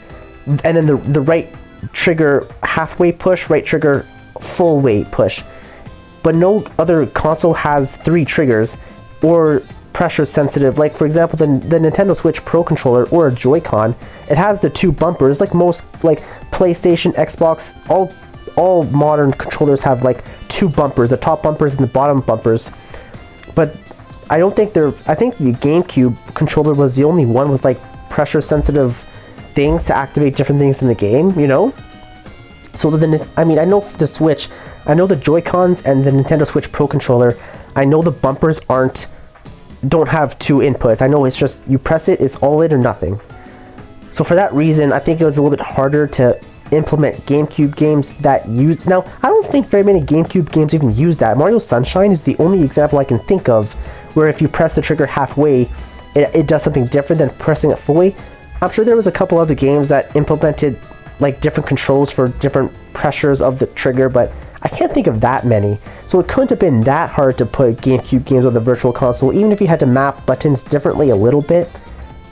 and then the right trigger halfway push, right trigger full way push. But no other console has three triggers or pressure sensitive. Like, for example, the Nintendo Switch Pro controller or a Joy-Con, it has the two bumpers. Like most, like PlayStation, Xbox, all modern controllers have like two bumpers, the top bumpers and the bottom bumpers. But I think the GameCube controller was the only one with like pressure sensitive things to activate different things in the game, you know? So I mean, I know for the Switch, I know the Joy-Cons and the Nintendo Switch Pro controller, I know the bumpers don't have two inputs. I know it's just, you press it, it's all in or nothing. So for that reason, I think it was a little bit harder to implement GameCube games that use. Now, I don't think very many GameCube games even use that. Mario Sunshine is the only example I can think of where if you press the trigger halfway, it does something different than pressing it fully. I'm sure there was a couple other games that implemented like different controls for different pressures of the trigger, but I can't think of that many. So it couldn't have been that hard to put GameCube games on the Virtual Console, even if you had to map buttons differently a little bit.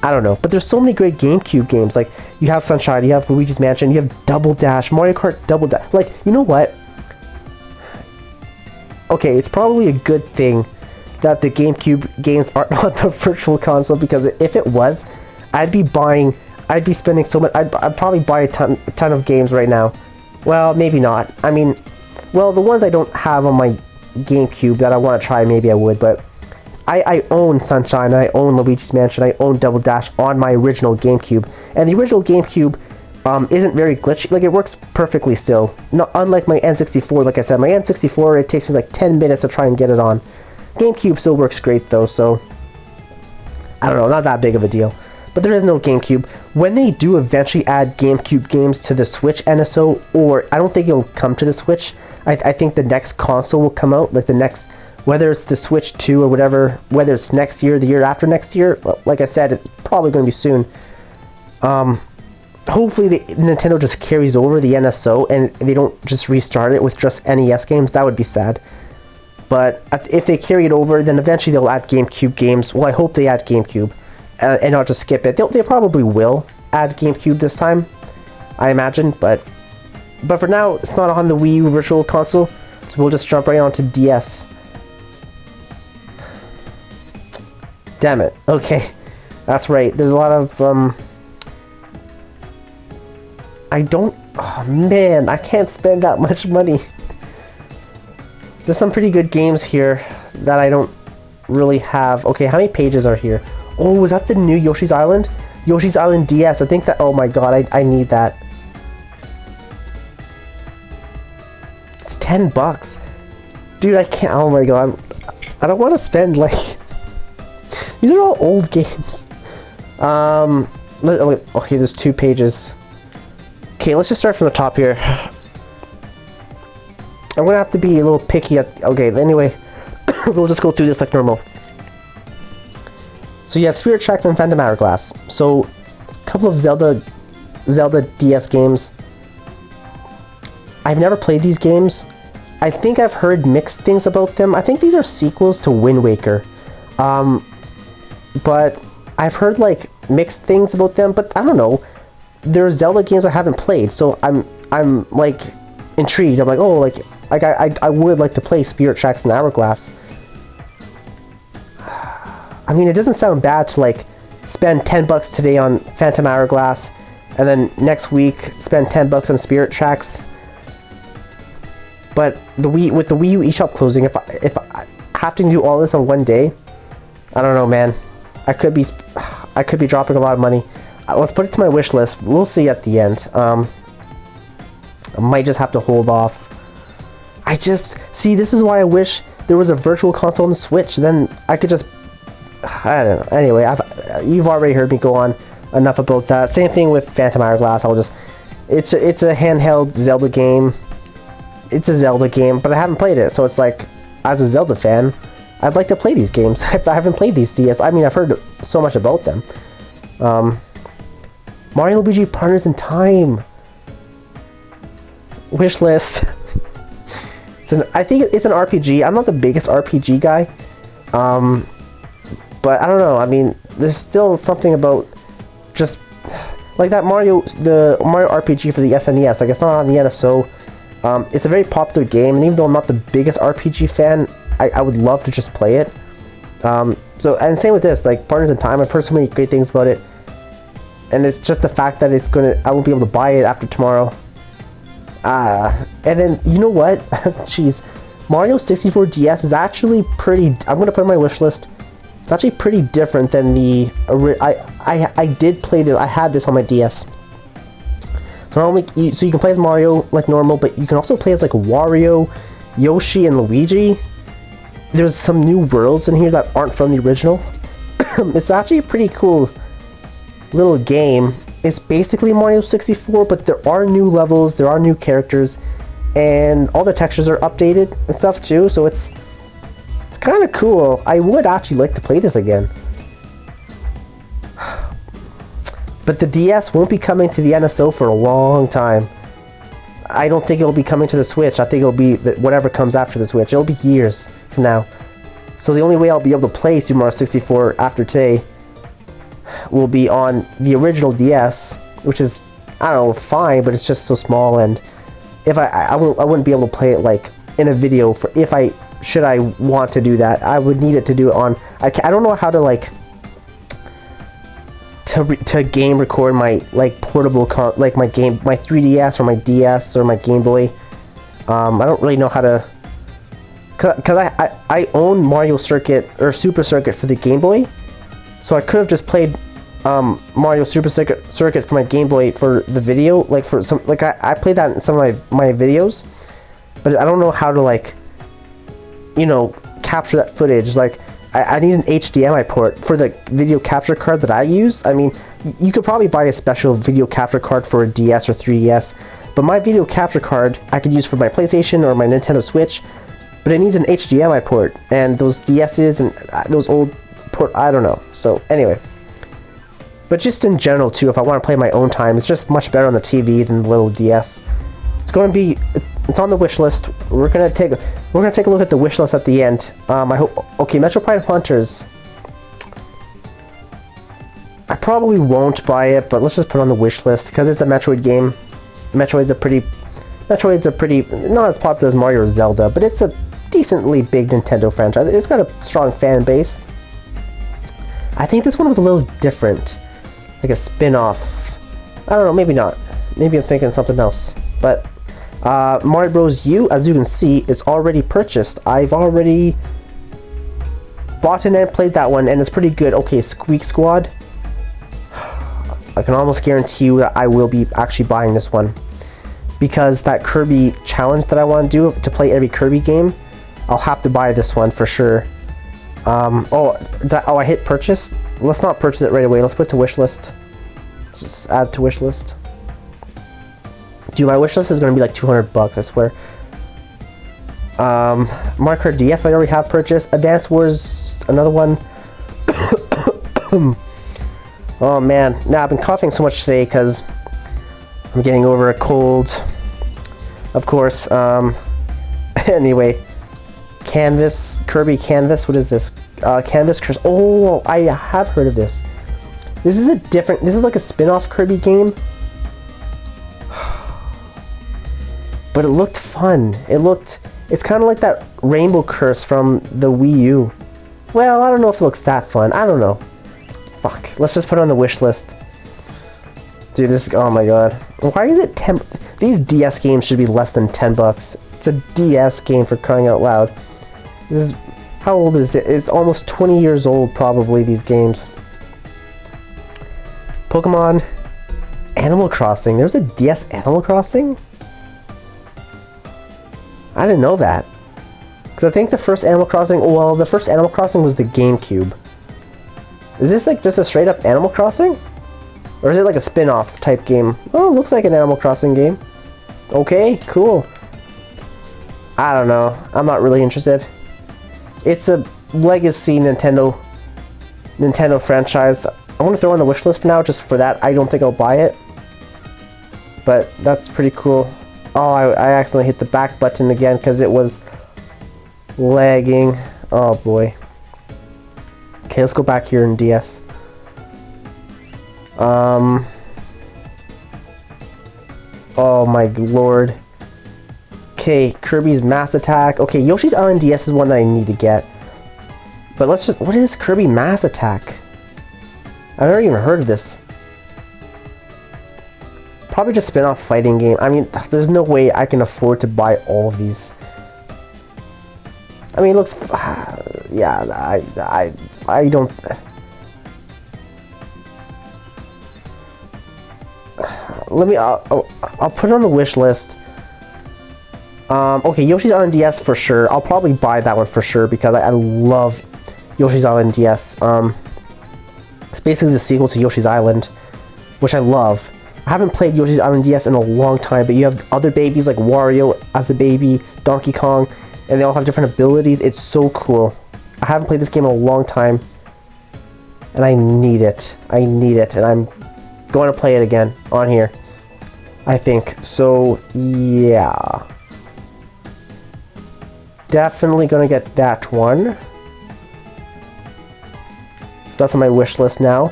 I don't know, but there's so many great GameCube games. Like, you have Sunshine, you have Luigi's Mansion, you have Double Dash, Mario Kart Double Dash. Like, you know what? Okay, it's probably a good thing that the GameCube games aren't on the Virtual Console, because if it was, I'd be spending so much. I'd probably buy a ton of games right now. Well, maybe not. I mean, well, the ones I don't have on my GameCube that I want to try, maybe I would, but I own Sunshine, I own Luigi's Mansion, I own Double Dash on my original GameCube, and the original GameCube isn't very glitchy. Like, it works perfectly still. Not unlike my N64. Like I said, my N64, it takes me like 10 minutes to try and get it on. GameCube still works great though, so I don't know, not that big of a deal. But there is no GameCube. When they do eventually add GameCube games to the Switch NSO, or I don't think it'll come to the Switch, I think the next console will come out, like the next, whether it's the Switch 2 or whatever, whether it's next year, the year after next year, like I said, it's probably going to be soon. Hopefully Nintendo just carries over the NSO and they don't just restart it with just NES games. That would be sad. But if they carry it over, then eventually they'll add GameCube games. Well, I hope they add GameCube and not just skip it. They probably will add GameCube this time, I imagine. But for now, it's not on the Wii U Virtual Console, so we'll just jump right onto DS. Damn it. Okay, that's right. There's a lot of oh man, I can't spend that much money. There's some pretty good games here that I don't really have. Okay, how many pages are here? Oh, was that the new Yoshi's Island? Yoshi's Island DS. I think that, oh my god, I need that. It's $10. Dude, I can't, oh my god. I don't want to spend like... These are all old games. Okay, there's 2 pages. Okay, let's just start from the top here. I'm gonna have to be a little picky at... Okay, anyway, we'll just go through this like normal. So you have Spirit Tracks and Phantom Hourglass. So, a couple of Zelda DS games. I've never played these games. I think I've heard mixed things about them. I think these are sequels to Wind Waker. But I've heard like mixed things about them, but I don't know. There's Zelda games I haven't played, so I'm like intrigued. I'm like, oh, like I would like to play Spirit Tracks and Hourglass. I mean, it doesn't sound bad to like spend $10 today on Phantom Hourglass, and then next week spend $10 on Spirit Tracks. But with the Wii U eShop closing, if I have to do all this on one day, I don't know, man. I could be dropping a lot of money. Let's put it to my wish list. We'll see at the end. I might just have to hold off. See, this is why I wish there was a Virtual Console on the Switch. Then I could just, I don't know. Anyway, you've already heard me go on enough about that. Same thing with Phantom Hourglass. It's a handheld Zelda game. It's a Zelda game, but I haven't played it. So it's like, as a Zelda fan, I'd like to play these games. I haven't played these DS. I mean, I've heard so much about them. Mario Luigi Partners in Time. Wish list. I think it's an RPG. I'm not the biggest RPG guy. But I don't know. I mean, there's still something about just like that the Mario RPG for the SNES. Like, it's not on the NSO. It's a very popular game, and even though I'm not the biggest RPG fan, I would love to just play it. So, and same with this, like Partners in Time. I've heard so many great things about it, and it's just the fact that I won't be able to buy it after tomorrow. And then, you know what? Jeez, Mario 64 DS is actually pretty... I'm going to put it on my wish list. It's actually pretty different than the... I did play this. I had this on my DS. So you can play as Mario like normal, but you can also play as like Wario, Yoshi, and Luigi. There's some new worlds in here that aren't from the original. It's actually a pretty cool little game. is basically Mario 64, but there are new levels, there are new characters, and all the textures are updated and stuff too, so it's kind of cool. I would actually like to play this again. But the DS won't be coming to the NSO for a long time. I don't think it'll be coming to the Switch. I think it'll be whatever comes after the Switch. It'll be years from now. So the only way I'll be able to play Super Mario 64 after today will be on the original DS, which is, I don't know, fine, but it's just so small, and if I wouldn't be able to play it like in a video for should I want to do that. I would need it to do it on, I don't know how to like to game record my like portable like my 3DS or my DS or my Game Boy. I don't really know how to, cause I own Mario Circuit or Super Circuit for the Game Boy, so I could have just played Mario Super Circuit for my Game Boy for the video, like for some, like I played that in some of my videos, but I don't know how to like, you know, capture that footage. Like I need an HDMI port for the video capture card that I use. I mean, you could probably buy a special video capture card for a DS or 3DS, but my video capture card I could use for my PlayStation or my Nintendo Switch, but it needs an HDMI port, and those DS's and those old port, I don't know. So anyway, but just in general too, if I want to play my own time, it's just much better on the TV than the little DS. It's going to be, it's on the wish list. We're gonna take a look at the wish list at the end. I hope. Okay, Metro Prime Hunters. I probably won't buy it, but let's just put it on the wish list because it's a Metroid game. Metroid's a pretty not as popular as Mario or Zelda, but it's a decently big Nintendo franchise. It's got a strong fan base. I think this one was a little different, like a spin-off. I don't know, maybe not. Maybe I'm thinking something else, but. Mario Bros. U, as you can see, is already purchased. I've already bought it and played that one, and it's pretty good. Okay, Squeak Squad. I can almost guarantee you that I will be actually buying this one, because that Kirby challenge that I want to do to play every Kirby game, I'll have to buy this one for sure. I hit purchase. Let's not purchase it right away. Let's put it to wish list. Just add to wish list. Dude, my wish list is going to be like $200, I swear. Mario Kart DS I already have purchased. Advance Wars, another one. Oh man, now I've been coughing so much today because I'm getting over a cold. Of course. Anyway, Canvas, Kirby Canvas. What is this? Canvas Curse. Oh, I have heard of this. This is like a spin-off Kirby game. But it looked fun. It's kind of like that Rainbow Curse from the Wii U. Well, I don't know if it looks that fun. I don't know. Fuck. Let's just put it on the wish list. Dude, oh my god. Why is it 10? These DS games should be less than $10. It's a DS game, for crying out loud. How old is it? It's almost 20 years old, probably, these games. Pokemon Animal Crossing. There's a DS Animal Crossing? I didn't know that. Because I think the first Animal Crossing, well, the first Animal Crossing was the GameCube. Is this like just a straight up Animal Crossing? Or is it like a spin-off type game? Oh, it looks like an Animal Crossing game. Okay, cool. I don't know. I'm not really interested. It's a legacy Nintendo franchise. I want to throw on the wish list for now, just for that. I don't think I'll buy it. But that's pretty cool. Oh, I accidentally hit the back button again because it was lagging. Oh boy. Okay, let's go back here in DS. Oh my lord. Okay, Kirby's Mass Attack. Okay, Yoshi's Island DS is one that I need to get. But let's just... What is Kirby Mass Attack? I've never even heard of this. Probably just spin-off fighting game. I mean, there's no way I can afford to buy all of these. I mean, it looks... Yeah, I don't... I'll put it on the wish list. Okay, Yoshi's Island DS for sure. I'll probably buy that one for sure because I love Yoshi's Island DS. It's basically the sequel to Yoshi's Island. which I love. I haven't played Yoshi's Island DS in a long time, but you have other babies like Wario as a baby, Donkey Kong, and they all have different abilities. It's so cool. I haven't played this game in a long time, and I need it. I need it, and I'm going to play it again on here, I think. So, yeah. Definitely going to get that one. So that's on my wish list now.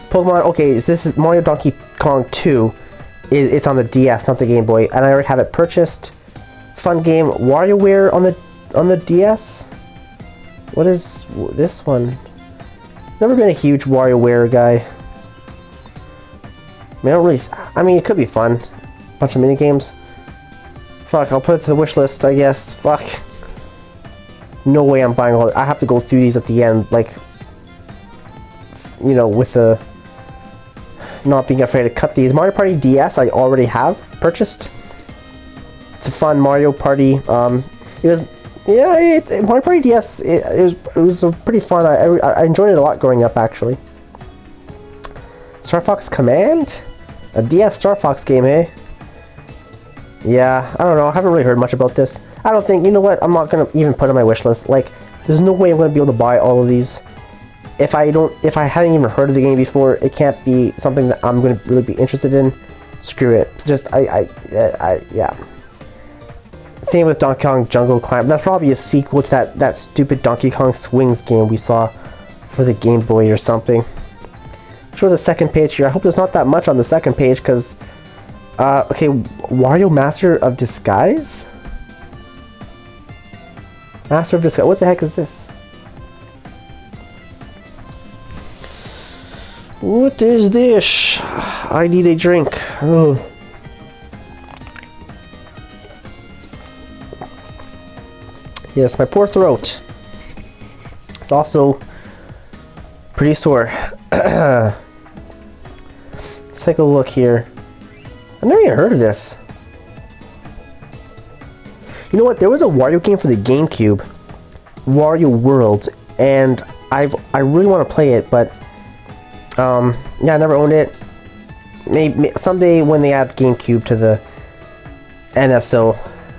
Pokemon, okay, so this is Mario Donkey Kong 2. It's on the DS, not the Game Boy, and I already have it purchased. It's a fun game. WarioWare on the DS? What is this one? Never been a huge WarioWare guy. I mean, it could be fun. A bunch of mini games. Fuck, I'll put it to the wish list, I guess. Fuck. No way I'm buying all. I have to go through these at the end, like, you know, with the not being afraid to cut these. Mario Party DS I already have purchased. It's a fun Mario Party. It was, yeah, Mario Party DS. It was a pretty fun. I enjoyed it a lot growing up, actually. Star Fox Command, a DS Star Fox game, eh? Yeah, I don't know. I haven't really heard much about this. I don't think. You know what? I'm not gonna even put it on my wish list. Like, there's no way I'm gonna be able to buy all of these. If I hadn't even heard of the game before, it can't be something that I'm going to really be interested in. Screw it. Just, yeah. Same with Donkey Kong Jungle Climb. That's probably a sequel to that stupid Donkey Kong Swings game we saw for the Game Boy or something. Let's go to the second page here. I hope there's not that much on the second page, because, okay, Wario Master of Disguise? Master of Disguise. What the heck is this? What is this? I need a drink. Ugh. Yes, my poor throat. It's also pretty sore. Let's take a look here. I've never even heard of this. You know what? There was a Wario game for the GameCube, Wario World, and I really want to play it, but yeah, I never owned it. Maybe someday when they add GameCube to the NSO,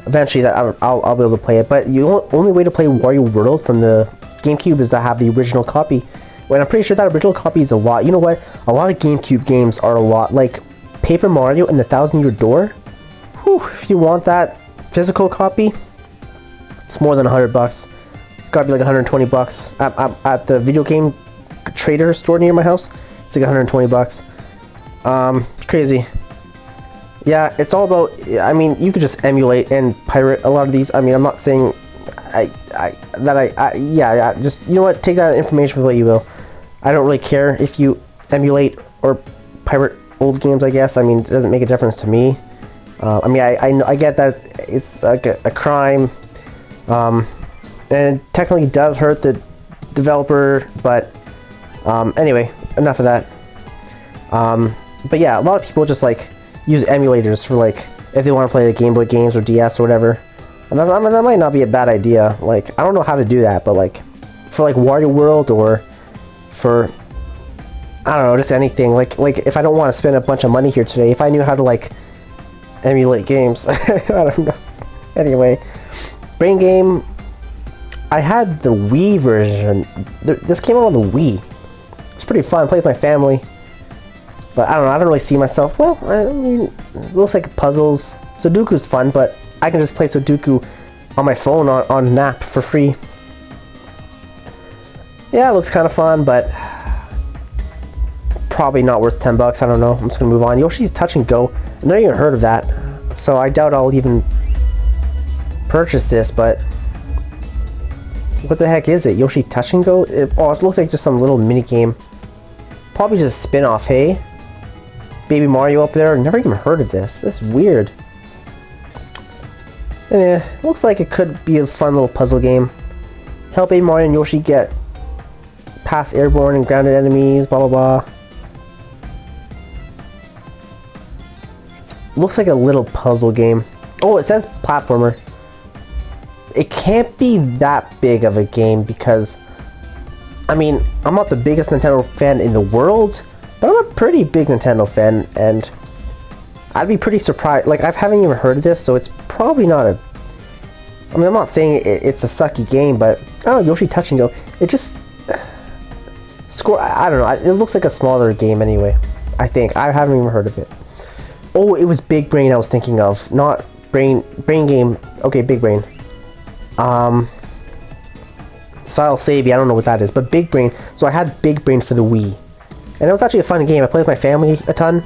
eventually that I'll be able to play it. But the only way to play Wario World from the GameCube is to have the original copy. When I'm pretty sure that original copy is a lot. You know what? A lot of GameCube games are a lot. Like Paper Mario and the Thousand Year Door. Whew, if you want that physical copy, it's more than $100. Gotta be like $120 at the video game trader store near my house. It's like $120. Crazy. Yeah, it's all about. I mean, you could just emulate and pirate a lot of these. I mean, I'm not saying yeah, just, you know what? Take that information with what you will. I don't really care if you emulate or pirate old games. I guess. I mean, it doesn't make a difference to me. I mean, I get that it's like a crime, and it technically does hurt the developer, but anyway, enough of that. But yeah, a lot of people just like use emulators for like if they want to play the Game Boy games or DS or whatever, and that might not be a bad idea. Like, I don't know how to do that, but like for like Wario World or for, I don't know, just anything. Like if I don't want to spend a bunch of money here today, if I knew how to like emulate games, I don't know. Anyway, Brain Game. I had the Wii version. This came out on the Wii. It's pretty fun. Play with my family. But I don't know. I don't really see myself. Well, I mean, it looks like puzzles. Sudoku's fun, but I can just play Sudoku on my phone on an app for free. Yeah, it looks kind of fun, but probably not worth $10. I don't know. I'm just gonna move on. Yoshi's Touch and Go. I've never even heard of that, so I doubt I'll even purchase this. But what the heck is it? Yoshi Touch and Go? It looks like just some little mini game. Probably just a spin-off, hey? Baby Mario up there. Never even heard of this. This is weird. Yeah, looks like it could be a fun little puzzle game. Help Baby Mario and Yoshi get past airborne and grounded enemies, blah blah blah. It looks like a little puzzle game. Oh, it says platformer. It can't be that big of a game because, I mean, I'm not the biggest Nintendo fan in the world, But I'm a pretty big Nintendo fan, and I'd be pretty surprised. Like, I haven't even heard of this, so it's probably not a... I mean, I'm not saying it's a sucky game, but I don't know, Yoshi Touch and Go, it just... I don't know, it looks like a smaller game anyway, I think. I haven't even heard of it. Oh, it was Big Brain I was thinking of, not Brain Game. Okay, Big Brain. Style Savvy, I don't know what that is, but Big Brain. So I had Big Brain for the Wii, and it was actually a fun game. I played with my family a ton.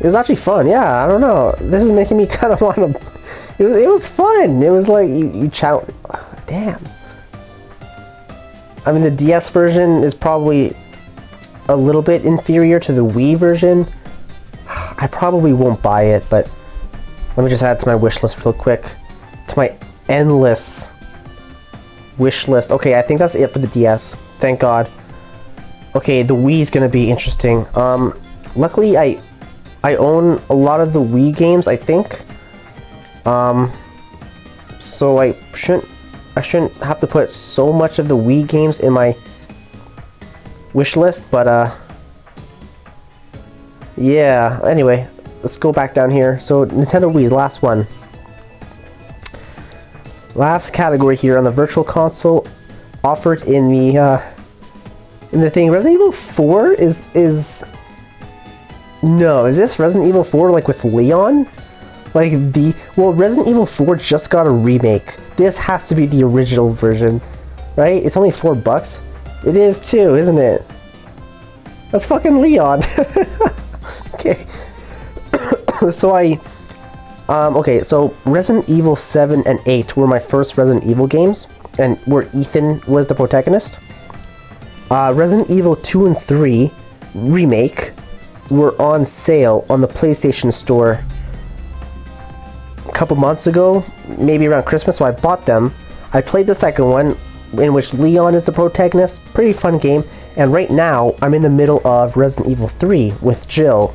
It was actually fun. Yeah, I don't know. This is making me kind of want to. It was fun. It was like you challenge. Damn. I mean, the DS version is probably a little bit inferior to the Wii version. I probably won't buy it, but let me just add to my wish list real quick. To my endless wish list. Okay, I think that's it for the DS. Thank God. Okay, the Wii is gonna be interesting. Luckily I own a lot of the Wii games, I think. So I shouldn't have to put so much of the Wii games in my wish list, but yeah, anyway, let's go back down here. So Nintendo Wii, last one. Last category here on the Virtual Console, offered in the thing. Resident Evil 4 is no, is this Resident Evil 4 like with Leon? Like well, Resident Evil 4 just got a remake. This has to be the original version, right? It's only $4. It is too, isn't it? That's fucking Leon. Okay. So okay, so Resident Evil 7 and 8 were my first Resident Evil games, and where Ethan was the protagonist. Resident Evil 2 and 3 remake were on sale on the PlayStation Store a couple months ago, maybe around Christmas, so I bought them. I played the second one, in which Leon is the protagonist. Pretty fun game. And right now, I'm in the middle of Resident Evil 3 with Jill.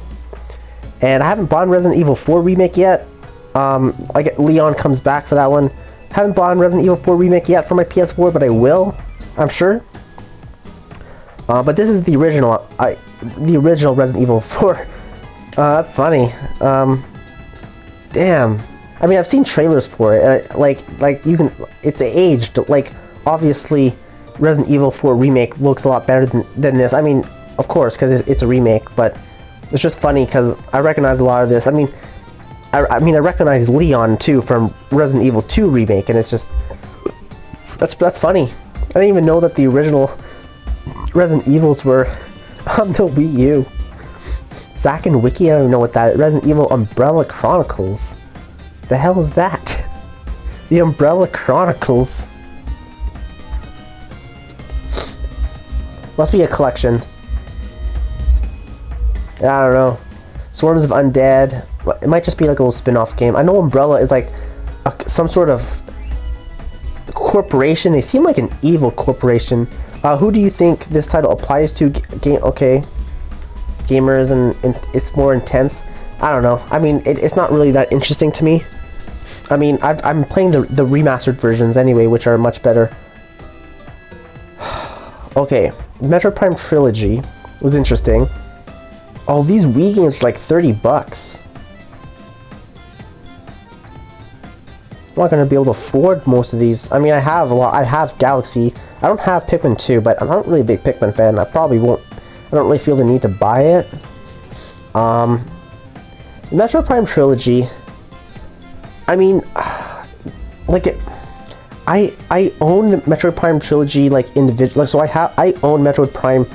And I haven't bought Resident Evil 4 remake yet. Like Leon comes back for that one. Haven't bought Resident Evil 4 remake yet for my PS4, but I will, I'm sure. But this is the original, Resident Evil 4. That's funny. Damn. I mean, I've seen trailers for it. Like you can, it's aged. Like, obviously, Resident Evil 4 remake looks a lot better than this. I mean, of course, because it's a remake, but it's just funny because I recognize a lot of this. I mean, I recognize Leon too from Resident Evil 2 remake, and it's just that's funny. I didn't even know that the original Resident Evils were on the Wii U. Zack and Wiki, I don't even know what that is. Resident Evil Umbrella Chronicles. The hell is that? The Umbrella Chronicles. Must be a collection. I don't know. Swarms of Undead. It might just be like a little spin-off game. I know Umbrella is like some sort of corporation. They seem like an evil corporation. Who do you think this title applies to? Okay. Gamers, and it's more intense. I don't know. I mean, it's not really that interesting to me. I mean, I'm playing the remastered versions anyway, which are much better. Okay, Metroid Prime Trilogy was interesting. Oh, these Wii games are like $30. I'm not gonna be able to afford most of these. I mean, I have a lot. I have Galaxy. I don't have Pikmin 2, but I'm not really a big Pikmin fan. I probably won't. I don't really feel the need to buy it. Metroid Prime Trilogy. I mean, like I own the Metroid Prime Trilogy like individually. So I own Metroid Prime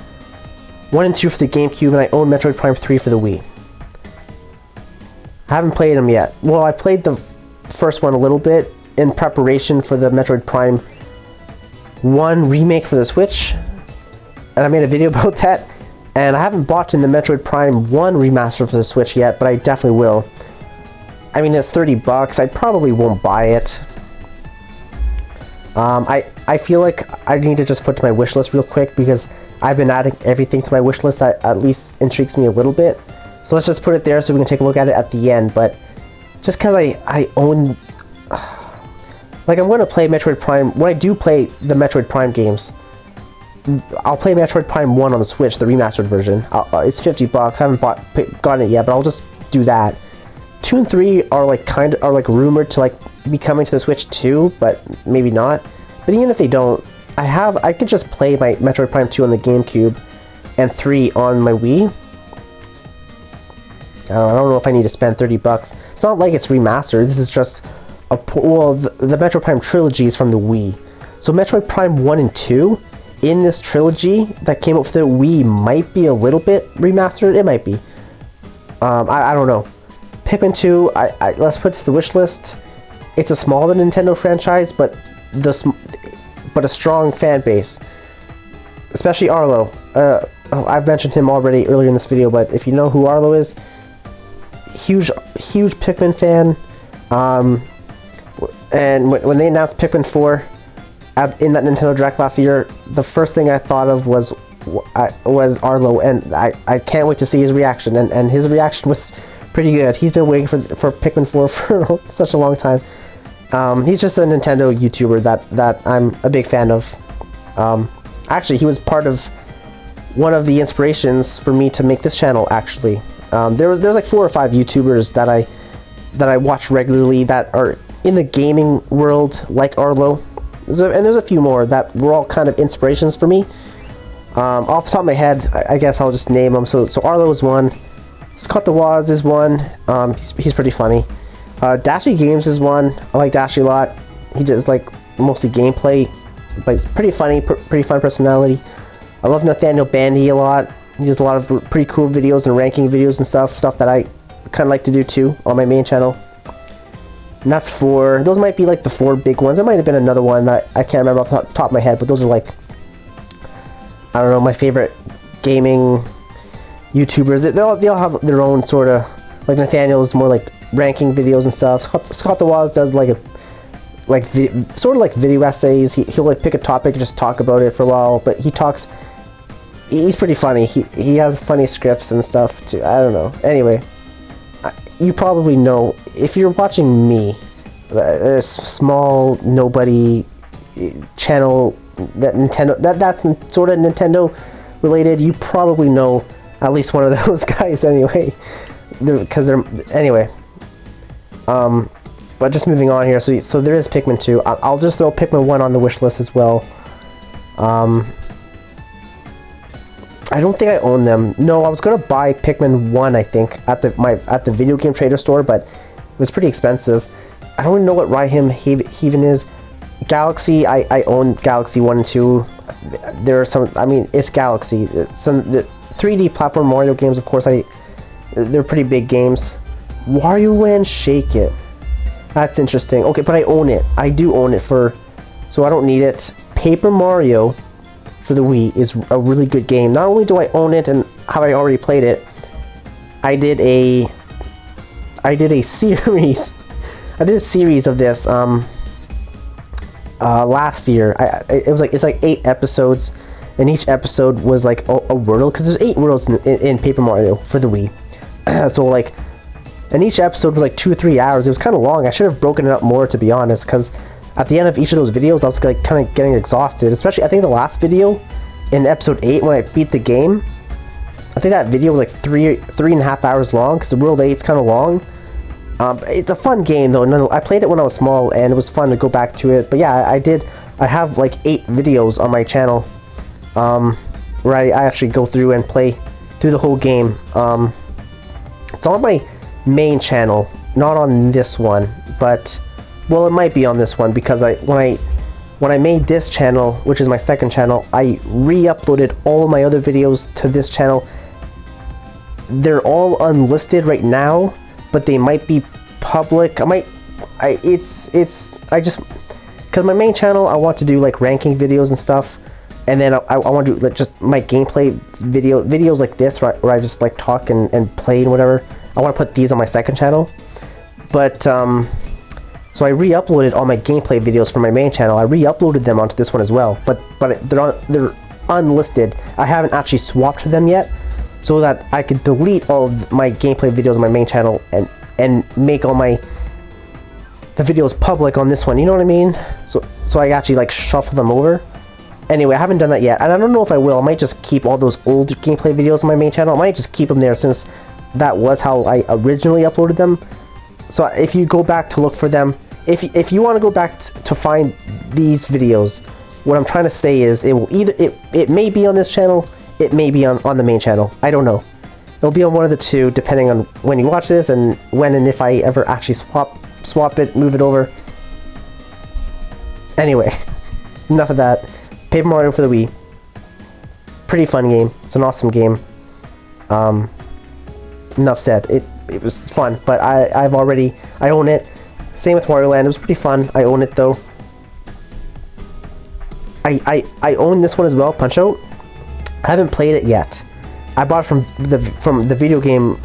1 and 2 for the GameCube, and I own Metroid Prime 3 for the Wii. I haven't played them yet. Well, I played the first one a little bit in preparation for the Metroid Prime 1 remake for the Switch, and I made a video about that. And I haven't bought in the Metroid Prime 1 remaster for the Switch yet, but I definitely will. I mean, it's $30. I probably won't buy it. I feel like I need to just put to my wish list real quick, because I've been adding everything to my wish list that at least intrigues me a little bit. So let's just put it there so we can take a look at it at the end. But just because I own... Like, I'm going to play Metroid Prime. When I do play the Metroid Prime games, I'll play Metroid Prime 1 on the Switch, the remastered version. It's $50. I haven't gotten it yet, but I'll just do that. 2 and 3 are like rumored to like be coming to the Switch too, but maybe not. But even if they don't, I could just play my Metroid Prime 2 on the GameCube and 3 on my Wii. I don't know if I need to spend $30. It's not like it's remastered. This is just the Metroid Prime trilogy is from the Wii. So Metroid Prime 1 and 2 in this trilogy that came out for the Wii might be a little bit remastered. It might be. I don't know. Pikmin 2, let's put it to the wish list. It's a smaller Nintendo franchise, but a strong fan base. Especially Arlo. I've mentioned him already earlier in this video, but if you know who Arlo is, huge Pikmin fan. And when they announced Pikmin 4 in that Nintendo Direct last year, the first thing I thought of was Arlo, and I can't wait to see his reaction. And his reaction was pretty good. He's been waiting for Pikmin 4 for such a long time. He's just a Nintendo YouTuber that I'm a big fan of. Actually, he was part of one of the inspirations for me to make this channel. Actually, there's like 4 or 5 YouTubers that I watch regularly that are in the gaming world, like Arlo. And there's a few more that were all kind of inspirations for me. Off the top of my head, I guess I'll just name them. So Arlo is one. Scott the Woz is one. He's pretty funny. Dashy Games is one. I like Dashy a lot. He does like mostly gameplay, but he's pretty funny, pretty fun personality. I love Nathaniel Bandy a lot. He does a lot of pretty cool videos and ranking videos and stuff that I kind of like to do too on my main channel. And that's 4. Those might be like the 4 big ones. There might have been another one that I can't remember off the top of my head, but those are like, I don't know, my favorite gaming YouTubers. They all have their own sort of, like Nathaniel's more like ranking videos and stuff. Scott the Woz does sort of like video essays. He'll like pick a topic and just talk about it for a while, but he's pretty funny. He has funny scripts and stuff too. I don't know. Anyway, you probably know, if you're watching me, a small nobody channel that's sort of Nintendo related, you probably know at least one of those guys anyway, because they're anyway. But just moving on here, so there is Pikmin 2. I'll just throw Pikmin 1 on the wish list as well. I don't think I own them. No, I was gonna buy Pikmin 1, I think, at the video game trader store, but it was pretty expensive. I don't even know what Raihim Haven is. Galaxy, I own Galaxy 1 and 2. There are some, I mean, it's Galaxy. The 3D platform Mario games, of course, they're pretty big games. Wario Land Shake It. That's interesting. Okay, but I own it. I do own it so I don't need it. Paper Mario for the Wii is a really good game. Not only do I own it and have I already played it, I did a series. I did a series of this last year. It's like 8 episodes, and each episode was like a world, because there's 8 worlds in Paper Mario for the Wii. So like, and each episode was like 2 or 3 hours. It was kind of long. I should have broken it up more, to be honest, because at the end of each of those videos, I was like kind of getting exhausted. Especially, I think the last video in episode 8, when I beat the game, I think that video was like 3.5 hours long, because the World 8's kind of long. It's a fun game though. I played it when I was small, and it was fun to go back to it. But yeah, I have like 8 videos on my channel, where I actually go through and play through the whole game. It's on my main channel, not on this one, but well, it might be on this one, because when I made this channel, which is my second channel, I re-uploaded all my other videos to this channel. They're all unlisted right now, but they might be public. Because my main channel, I want to do like ranking videos and stuff, and then I want to do like just my gameplay videos like this, where I just like talk and play and whatever. I want to put these on my second channel, but so I re-uploaded all my gameplay videos from my main channel. I re-uploaded them onto this one as well, but they're unlisted. I haven't actually swapped them yet, so that I could delete all of my gameplay videos on my main channel and make all my the video is public on this one, you know what I mean? So I actually like shuffle them over. Anyway, I haven't done that yet, and I don't know if I will. I might just keep all those old gameplay videos on my main channel. I might just keep them there since that was how I originally uploaded them. So if you go back to look for them, if you want to go back to find these videos, what I'm trying to say is it will either it may be on this channel, it may be on the main channel. I don't know. It'll be on one of the two depending on when you watch this and when and if I ever actually swap it, move it over. Anyway, enough of that. Paper Mario for the Wii. Pretty fun game. It's an awesome game. Enough said. It was fun, but I own it. Same with Wario Land. It was pretty fun. I own it though. I own this one as well, Punch Out. I haven't played it yet. I bought it from the video game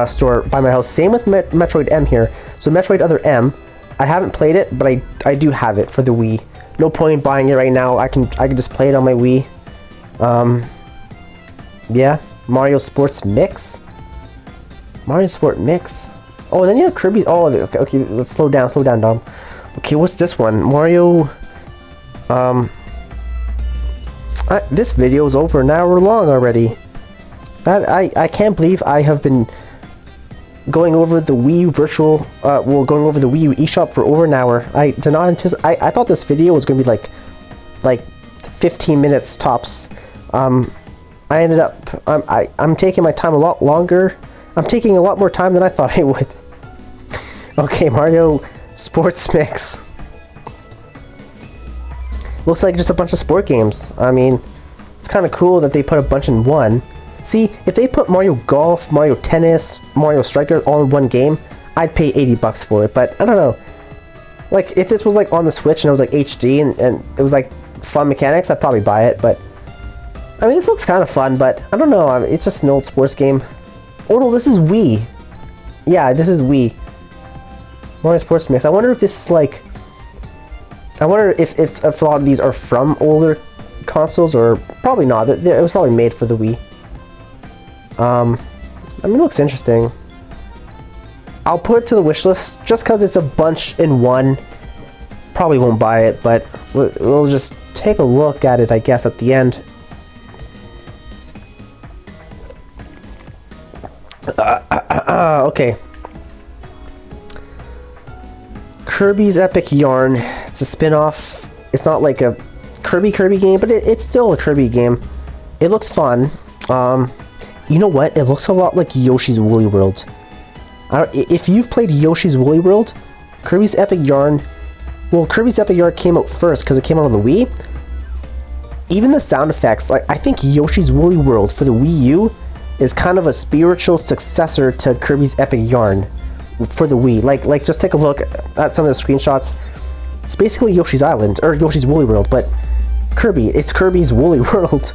store by my house. Same with Metroid M here. So Metroid Other M, I haven't played it, but I do have it for the Wii. No point in buying it right now. I can just play it on my Wii. Yeah, Mario Sports Mix. Mario Sport Mix. Oh, and then you have Kirby's. Oh, okay. Let's slow down, Dom. Okay, what's this one? Mario. This video is over an hour long already. I can't believe I have been going over the Wii U virtual, going over the Wii U eShop for over an hour. I did not anticipate. I thought this video was going to be like 15 minutes tops. I ended up. I'm taking my time a lot longer. I'm taking a lot more time than I thought I would. Okay, Mario Sports Mix. Looks like just a bunch of sport games. I mean, it's kind of cool that they put a bunch in one. See, if they put Mario Golf, Mario Tennis, Mario Striker all in one game, I'd pay 80 bucks for it, but I don't know. Like, if this was like on the Switch and it was like HD and it was like fun mechanics, I'd probably buy it, but I mean, this looks kind of fun, but I don't know. I mean, it's just an old sports game. Oh no, this is Wii. Yeah, this is Wii. Mario Sports Mix. I wonder if this is like... I wonder if a lot of these are from older consoles, or probably not. It was probably made for the Wii. I mean, it looks interesting. I'll put it to the wish list just because it's a bunch in one. Probably won't buy it, but we'll just take a look at it, I guess, at the end. Okay. Kirby's Epic Yarn. It's a spin-off. It's not like a Kirby game, but it's still a Kirby game. It looks fun. You know what? It looks a lot like Yoshi's Woolly World. If you've played Yoshi's Woolly World, Kirby's Epic Yarn... Well, Kirby's Epic Yarn came out first because it came out on the Wii. Even the sound effects, like I think Yoshi's Woolly World for the Wii U is kind of a spiritual successor to Kirby's Epic Yarn for the Wii. Like just take a look at some of the screenshots. It's basically Yoshi's Island, or Yoshi's Woolly World, but Kirby. It's Kirby's Woolly World.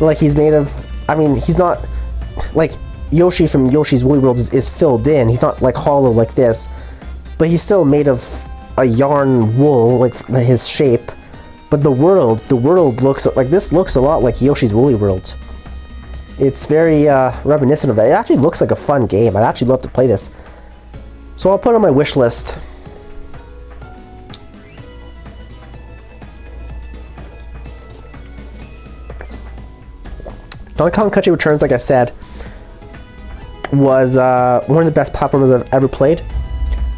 Like, he's made of... I mean, he's not... Like, Yoshi from Yoshi's Woolly World is filled in. He's not, like, hollow like this. But he's still made of a yarn wool, like, his shape. But the world looks... Like, this looks a lot like Yoshi's Woolly World. It's very reminiscent of that. It actually looks like a fun game. I'd actually love to play this. So I'll put it on my wish list. Donkey Kong Country Returns, like I said, was one of the best platformers I've ever played.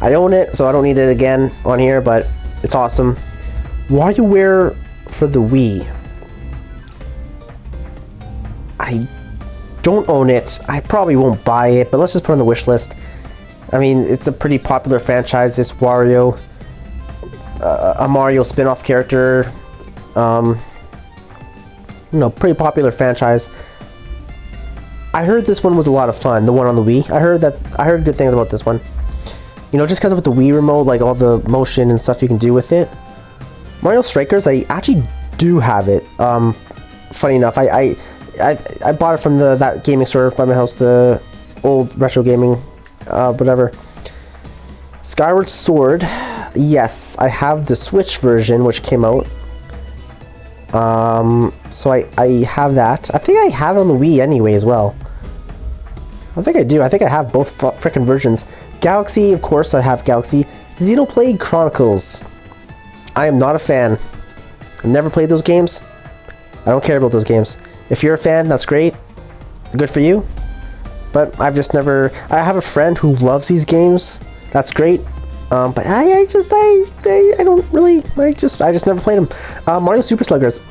I own it, so I don't need it again on here, but it's awesome. WarioWare for the Wii. I don't own it. I probably won't buy it, but let's just put it on the wish list. I mean, it's a pretty popular franchise, this Wario. A Mario spin-off character. You know, pretty popular franchise. I heard this one was a lot of fun, the one on the Wii. I heard good things about this one. You know, just because of the Wii remote, like all the motion and stuff you can do with it. Mario Strikers, I actually do have it. Funny enough, I bought it from that gaming store by my house, the old retro gaming, whatever. Skyward Sword, yes, I have the Switch version, which came out. So I have that. I think I have it on the Wii anyway as well. I think I do. I think I have both frickin' versions. Galaxy, of course, I have Galaxy. Xenoblade Chronicles. I am not a fan. I've never played those games. I don't care about those games. If you're a fan, that's great. Good for you. But I've just never... I have a friend who loves these games. That's great. But I don't really... I just never played them. Mario Super Sluggers.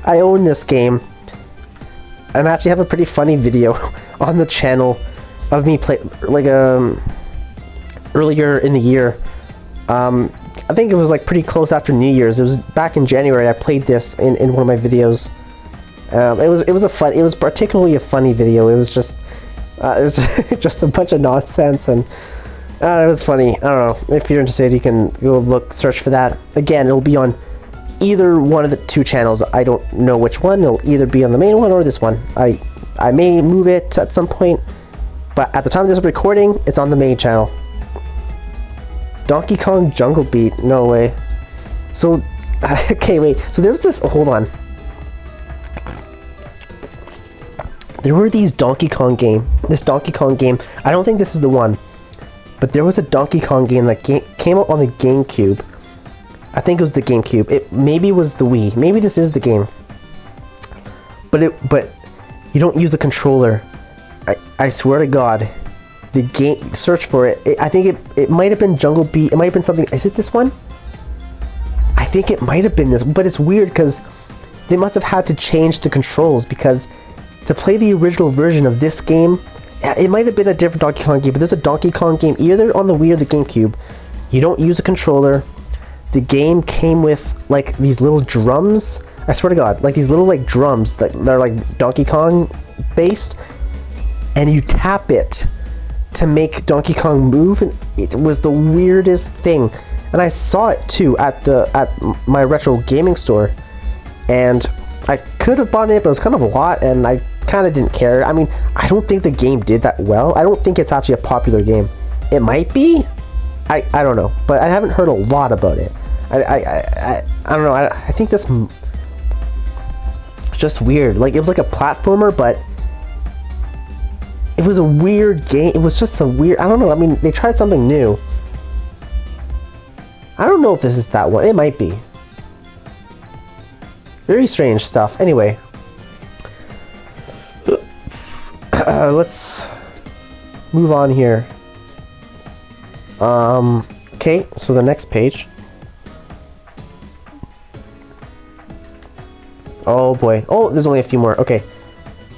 I own this game. I actually have a pretty funny video on the channel of me play like earlier in the year. I think it was like pretty close after New Year's. It was back in January. I played this in one of my videos. It was particularly a funny video. It was just just a bunch of nonsense, and it was funny. I don't know. If you're interested, you can go search for that. Again, it'll be on either one of the two channels. I don't know which one. It'll either be on the main one or this one. I may move it at some point, but at the time of this recording, it's on the main channel. Donkey Kong Jungle Beat. No way. So, okay, wait. So there was this. Hold on. There were these Donkey Kong game. This Donkey Kong game. I don't think this is the one, but there was a Donkey Kong game that came out on the GameCube. I think it was the GameCube. It maybe was the Wii. Maybe this is the game. But you don't use a controller. I swear to God, the game. Search for it. I think it might have been Jungle Beat. It might have been something. Is it this one? I think it might have been this. But it's weird because they must have had to change the controls, because to play the original version of this game, it might have been a different Donkey Kong game. But there's a Donkey Kong game either on the Wii or the GameCube. You don't use a controller. The game came with like these little drums. I swear to God, like these little like drums that they're like Donkey Kong based, and you tap it to make Donkey Kong move, and it was the weirdest thing. And I saw it too at my retro gaming store, and I could have bought it, but it was kind of a lot, and I kind of didn't care. I mean, I don't think the game did that well. I don't think it's actually a popular game. It might be. I don't know, but I haven't heard a lot about it. I don't know. I think this it's just weird. Like, it was like a platformer, but it was a weird game. It was just a weird. I don't know. I mean, they tried something new. I don't know if this is that one. It might be. Very strange stuff. Anyway, let's move on here. Okay, so the next page. Oh boy. Oh, there's only a few more. Okay.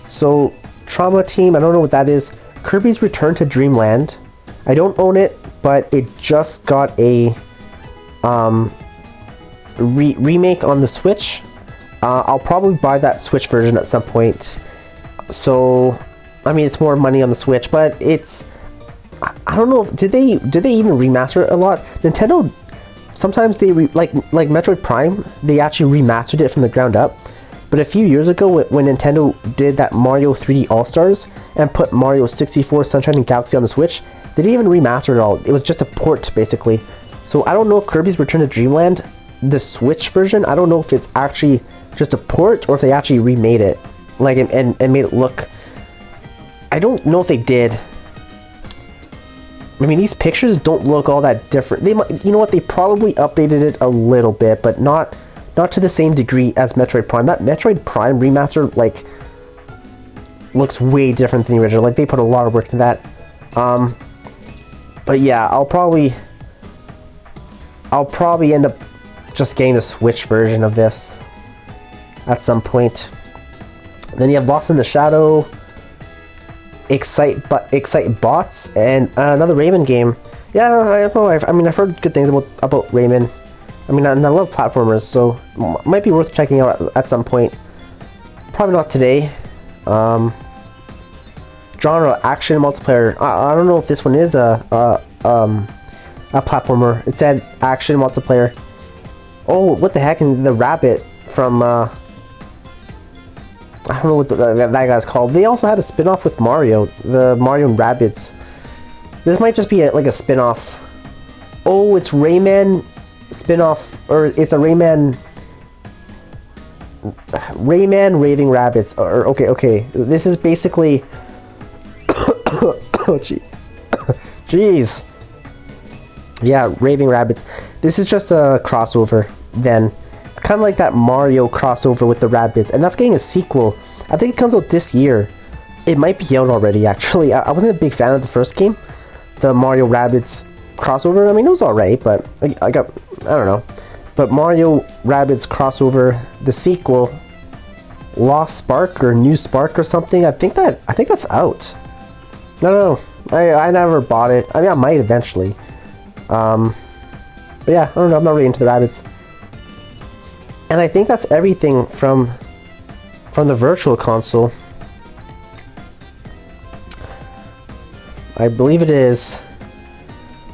So, Trauma Team, I don't know what that is. Kirby's Return to Dreamland. I don't own it, but it just got a remake on the Switch. I'll probably buy that Switch version at some point. So, I mean, it's more money on the Switch, but it's... I don't know. Did they even remaster it a lot? Nintendo, sometimes they like Metroid Prime, they actually remastered it from the ground up. But a few years ago, when Nintendo did that Mario 3D All Stars and put Mario 64 Sunshine and Galaxy on the Switch, they didn't even remaster it all. It was just a port, basically. So I don't know if Kirby's Return to Dreamland, the Switch version, I don't know if it's actually just a port or if they actually remade it, like, and made it look. I don't know if they did. I mean, these pictures don't look all that different. They might, you know what? They probably updated it a little bit, but not to the same degree as Metroid Prime. That Metroid Prime remaster, like, looks way different than the original. Like, they put a lot of work into that. But yeah, I'll probably end up just getting the Switch version of this at some point. And then you have Lost in the Shadow, Excite Bots, and another Rayman game. Yeah, I don't know. I mean, I've heard good things about Rayman. I mean, and I love platformers, so might be worth checking out at some point. Probably not today. Genre action multiplayer. I don't know if this one is a platformer. It said action multiplayer. Oh, what the heck? And the rabbit from I don't know what that guy's called. They also had a spin-off with Mario, the Mario and Rabbids. This might just be like a spin-off. Oh, it's Rayman spin-off, or it's a Rayman Raving Rabbids. Or okay. This is basically oh gee. Jeez. Yeah, Raving Rabbids. This is just a crossover then. Kind of like that Mario crossover with the Rabbids. And that's getting a sequel. I think it comes out this year. It might be out already, actually. I wasn't a big fan of the first game. The Mario Rabbids crossover. I mean, it was alright, but I don't know. But Mario Rabbids crossover, the sequel, Lost Spark or New Spark or something. I think that's out. No. I never bought it. I mean, I might eventually. But yeah, I don't know. I'm not really into the Rabbids. And I think that's everything from the Virtual Console. I believe it is.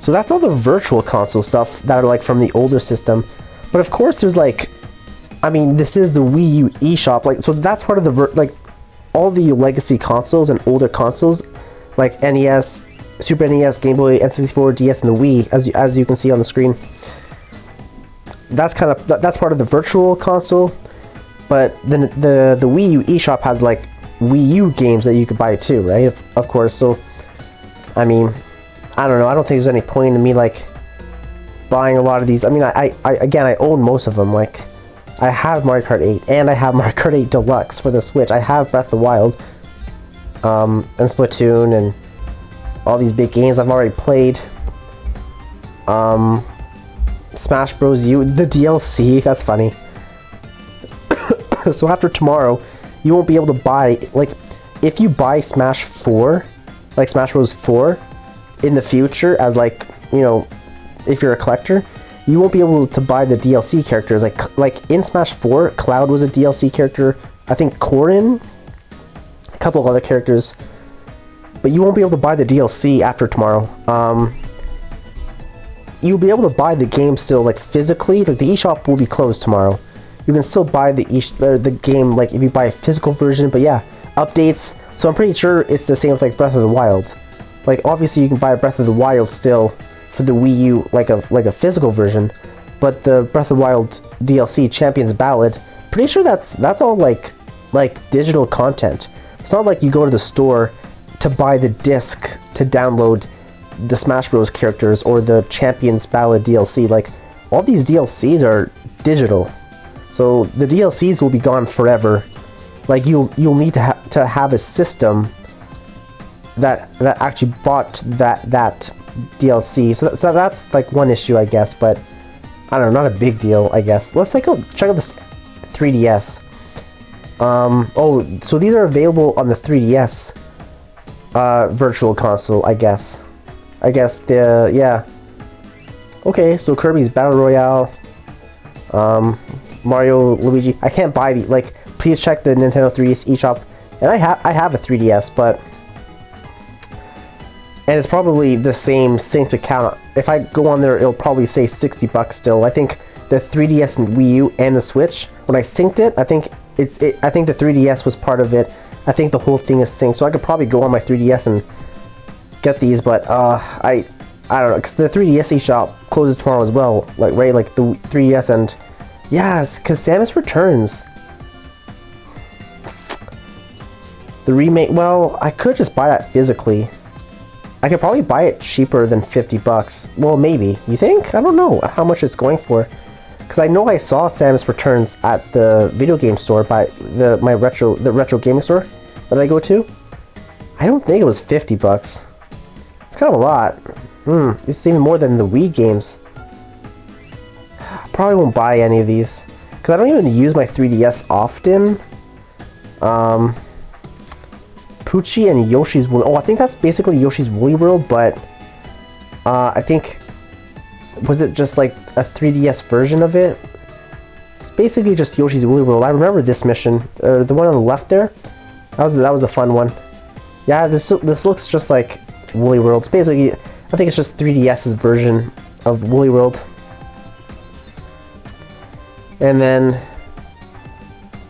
So that's all the Virtual Console stuff that are like from the older system. But of course, there's like, I mean, this is the Wii U eShop. Like, so that's part of the like all the legacy consoles and older consoles, like NES, Super NES, Game Boy, N64, DS, and the Wii, as you can see on the screen. That's part of the Virtual Console, but then the Wii U eShop has like Wii U games that you could buy too, right? Of course. So, I mean, I don't know. I don't think there's any point in me like buying a lot of these. I mean, I own most of them. Like, I have Mario Kart 8 and I have Mario Kart 8 Deluxe for the Switch. I have Breath of the Wild, and Splatoon, and all these big games I've already played. Smash Bros. U, the DLC, that's funny. So after tomorrow, you won't be able to buy, like, if you buy Smash 4, like Smash Bros. 4, in the future, as like, you know, if you're a collector, you won't be able to buy the DLC characters. Like in Smash 4, Cloud was a DLC character. I think Corrin, a couple of other characters. But you won't be able to buy the DLC after tomorrow. You'll be able to buy the game still, like, physically. Like, the eShop will be closed tomorrow. You can still buy the game, like, if you buy a physical version. But yeah, updates. So I'm pretty sure it's the same with, like, Breath of the Wild. Like, obviously you can buy Breath of the Wild still for the Wii U, like a physical version. But the Breath of the Wild DLC, Champion's Ballad, pretty sure that's all, like digital content. It's not like you go to the store to buy the disc to download the Smash Bros. Characters or the Champion's Ballad DLC. Like, all these DLCs are digital, so the DLCs will be gone forever. Like, you'll need to have a system that actually bought that DLC. So that's like one issue, I guess. But I don't know, not a big deal, I guess. Let's check out this 3DS. Oh, so these are available on the 3DS Virtual Console, I guess. Yeah. Okay, so Kirby's Battle Royale, Mario, Luigi. I can't buy the, like, please check the Nintendo 3DS eShop. And I have a 3DS, but, and it's probably the same synced account. If I go on there, it'll probably say $60 still. I think the 3DS and Wii U and the Switch, when I synced it, I think the 3DS was part of it. I think the whole thing is synced, so I could probably go on my 3DS and get these, but I don't know, because the 3DS eShop closes tomorrow as well, like, right, like the 3DS. And yes, because Samus Returns, the remake. Well, I could just buy that physically. I could probably buy it cheaper than $50. Well, maybe. You think? I don't know how much it's going for, because I know I saw Samus Returns at the video game store by the retro gaming store that I go to. I don't think it was $50. It's kind of a lot. It's even more than the Wii games. Probably won't buy any of these, because I don't even use my 3DS often. Poochie and Yoshi's Woolly... Oh, I think that's basically Yoshi's Woolly World, but I think... Was it just like a 3DS version of it? It's basically just Yoshi's Woolly World. I remember this mission. The one on the left there. That was a fun one. Yeah, this looks just like Woolly World. It's basically... I think it's just 3DS's version of Woolly World. And then...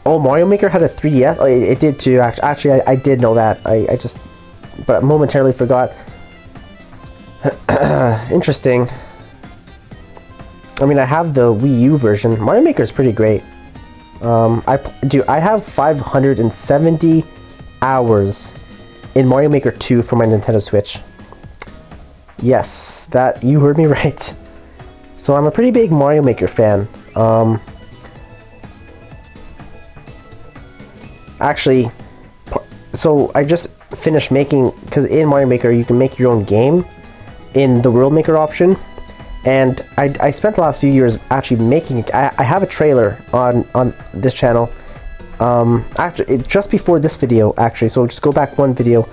Oh, Mario Maker had a 3DS? Oh, it did too, actually. I did know that. I just... But momentarily forgot. Interesting. I mean, I have the Wii U version. Mario Maker is pretty great. I have 570 hours in Mario Maker 2 for my Nintendo Switch. Yes, that you heard me right. So I'm a pretty big Mario Maker fan. Actually, so I just finished making, because in Mario Maker you can make your own game in the World Maker option, and I spent the last few years actually making it. I have a trailer on this channel, actually just before this video actually, so just go back one video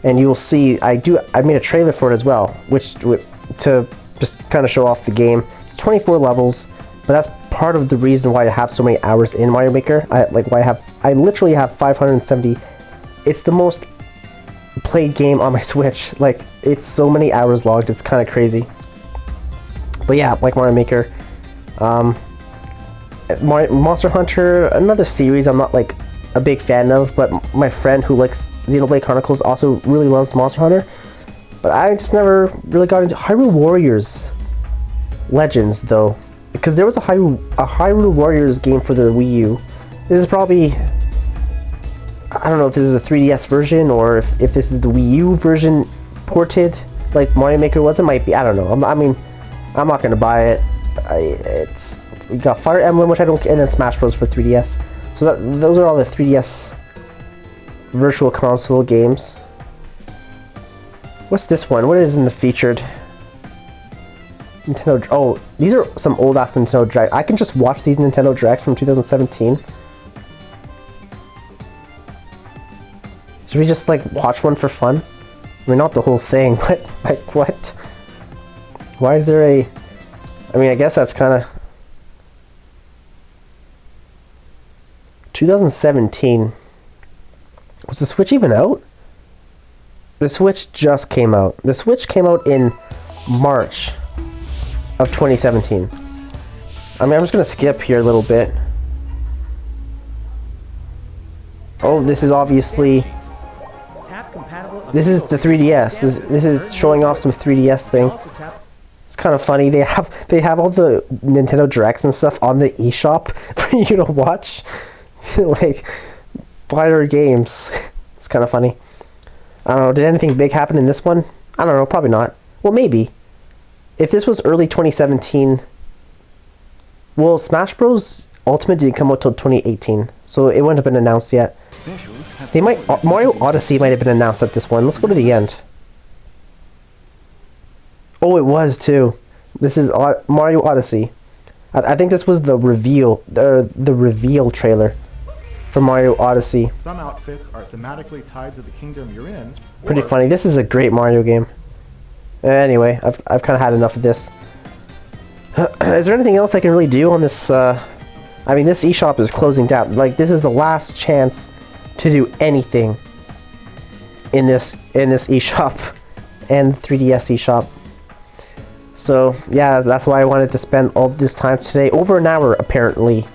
and you will see I made a trailer for it as well, which to just kind of show off the game. It's 24 levels, but that's part of the reason why I have so many hours in Mario Maker. I literally have 570. It's the most played game on my Switch. Like, it's so many hours logged, it's kind of crazy. But yeah, like Mario Maker. Monster Hunter, another series I'm not like a big fan of, but my friend who likes Xenoblade Chronicles also really loves Monster Hunter. But I just never really got into Hyrule Warriors Legends though, because there was a Hyrule Warriors game for the Wii U. This is probably, I don't know if this is a 3DS version or if this is the Wii U version ported like Mario Maker was. It might be, I don't know. I mean, I'm not gonna buy it. We got Fire Emblem, which I don't, and then Smash Bros for 3DS. So those are all the 3DS Virtual Console games. What's this one? What is in the featured? Nintendo. Oh, these are some old ass Nintendo Direct. I can just watch these Nintendo Directs from 2017. Should we just like watch one for fun? I mean, not the whole thing, but like what? Why is there a? I mean, I guess that's kind of 2017. Was the Switch even out? The Switch just came out. The Switch came out in March of 2017. I mean, I'm just gonna skip here a little bit. Oh, this is obviously. This is the 3DS. This is showing off some 3DS thing. It's kind of funny. They have all the Nintendo Directs and stuff on the eShop for you to watch. Like, buy their games. It's kind of funny. I don't know, did anything big happen in this one? I don't know, probably not. Well, maybe. If this was early 2017... Well, Smash Bros. Ultimate didn't come out till 2018, so it wouldn't have been announced yet. They might... Mario Odyssey might have been announced at this one. Let's go to the end. Oh, it was too. This is Mario Odyssey. I think this was the reveal, the reveal trailer for Mario Odyssey. Some outfits are thematically tied to the kingdom you're in. Pretty funny. This is a great Mario game. Anyway, I've kind of had enough of this. Is there anything else I can really do on this? I mean, this eShop is closing down. Like, this is the last chance to do anything in this eShop and 3DS eShop. So yeah, that's why I wanted to spend all this time today. Over an hour, apparently.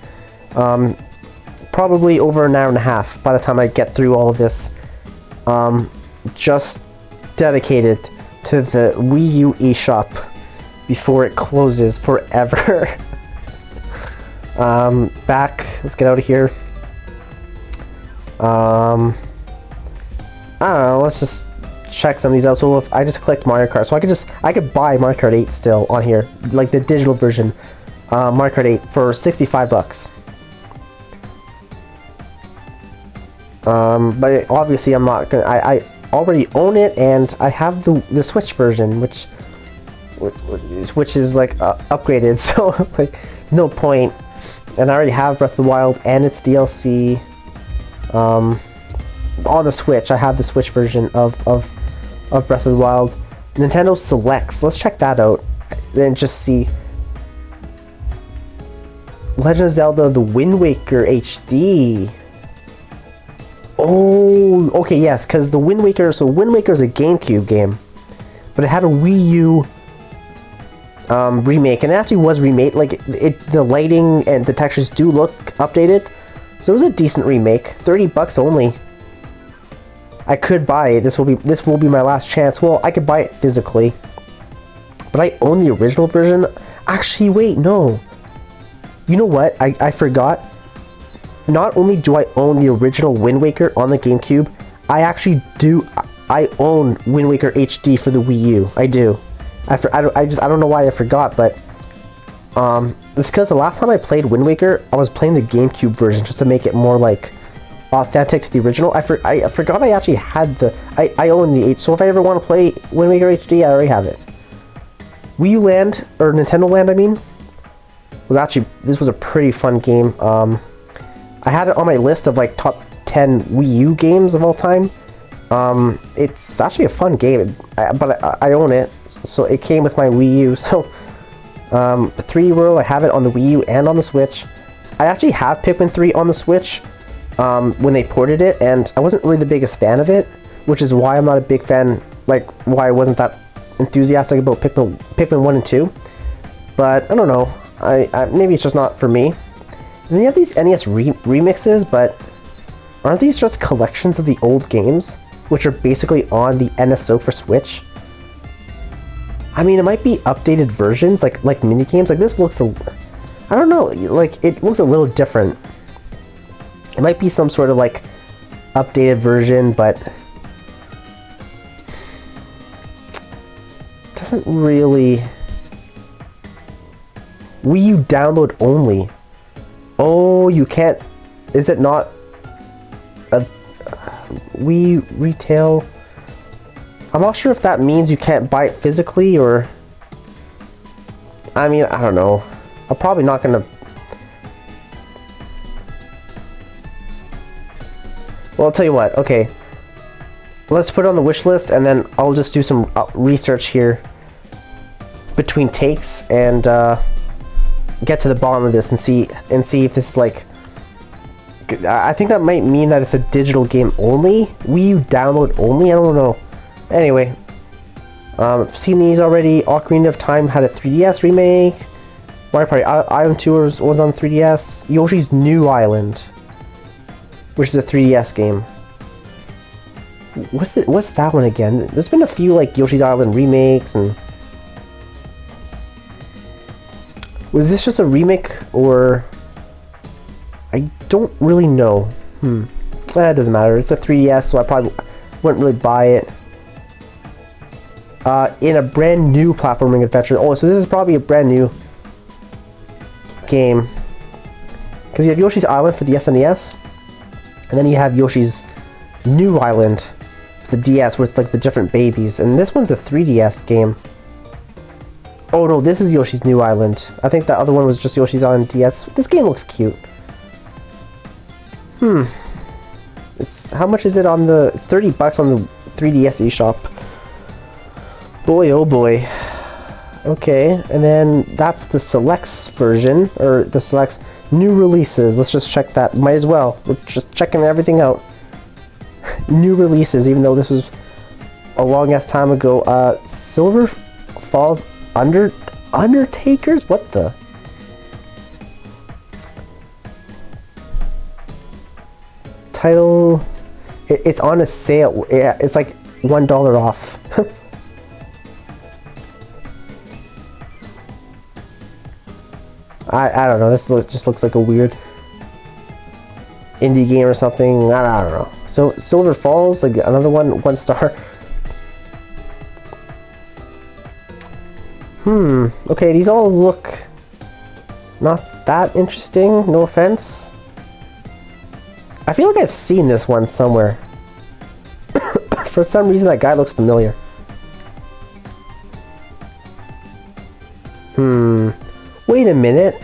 Probably over an hour and a half by the time I get through all of this. Just dedicated to the Wii U eShop before it closes forever. Back. Let's get out of here. I don't know. Let's just check some of these out. So if I just clicked Mario Kart, so I could buy Mario Kart 8 still on here, like the digital version, Mario Kart 8 for $65. But obviously I'm not gonna. I already own it, and I have the Switch version, which is like upgraded. So like, there's no point. And I already have Breath of the Wild and its DLC. On the Switch, I have the Switch version of Breath of the Wild. Nintendo Selects. Let's check that out. Then just see. Legend of Zelda: The Wind Waker HD. Oh, okay, yes, because the Wind Waker. So Wind Waker is a GameCube game, but it had a Wii U remake, and it actually was remade. Like the lighting and the textures do look updated, so it was a decent remake. $30 only. I could buy it. This will be my last chance. Well, I could buy it physically, but I own the original version. Actually, wait, no. You know what? I forgot. Not only do I own the original Wind Waker on the GameCube, I actually do. I own Wind Waker HD for the Wii U. I do. I don't know why I forgot, but it's because the last time I played Wind Waker, I was playing the GameCube version just to make it more like authentic to the original. I forgot I actually had I own the H. So if I ever want to play Wind Waker HD, I already have it. Wii U Land, or Nintendo Land, I mean, this was a pretty fun game. I had it on my list of like top 10 Wii U games of all time. It's actually a fun game, but I own it, so it came with my Wii U. So 3D World, I have it on the Wii U and on the Switch. I actually have Pikmin 3 on the Switch when they ported it, and I wasn't really the biggest fan of it, which is why I'm not a big fan, like why I wasn't that enthusiastic about Pikmin 1 and 2. But I don't know, I maybe it's just not for me. And you have these NES remixes, but aren't these just collections of the old games, which are basically on the NSO for Switch? I mean, it might be updated versions, like mini games. Like this looks I don't know, like it looks a little different. It might be some sort of like updated version, but doesn't really. Wii U download only. Oh, you can't. Is it not a Wii retail? I'm not sure if that means you can't buy it physically, or I mean, I don't know. I'm probably not gonna. Well, I'll tell you what. Okay, let's put it on the wish list, and then I'll just do some research here between takes and get to the bottom of this and see if this is like. I think that might mean that it's a digital game only, Wii U download only. I don't know. Anyway, I've seen these already. Ocarina of Time had a 3DS remake. Mario Party Island Tours was on 3DS. Yoshi's New Island, which is a 3DS game. What's that one again? There's been a few like Yoshi's Island remakes, and was this just a remake, or I don't really know. That doesn't matter. It's a 3DS, so I probably wouldn't really buy it. In a brand new platforming adventure. Oh, so this is probably a brand new game, because you have Yoshi's Island for the SNES, and then you have Yoshi's New Island for the DS with like the different babies, and this one's a 3DS game. Oh no, this is Yoshi's New Island. I think that other one was just Yoshi's Island DS. This game looks cute. It's how much is it on the? It's $30 on the 3DS eShop. Boy, oh boy. Okay, and then that's the Selects version, or the Selects new releases. Let's just check that. Might as well. We're just checking everything out. New releases, even though this was a long ass time ago. Silver Falls Undertakers? What the? Title. It's on a sale. Yeah, it's like $1 off. I don't know. This just looks like a weird indie game or something. I don't know. So Silver Falls, like another one star. Okay, these all look not that interesting. No offense. I feel like I've seen this one somewhere. For some reason, that guy looks familiar. Wait a minute.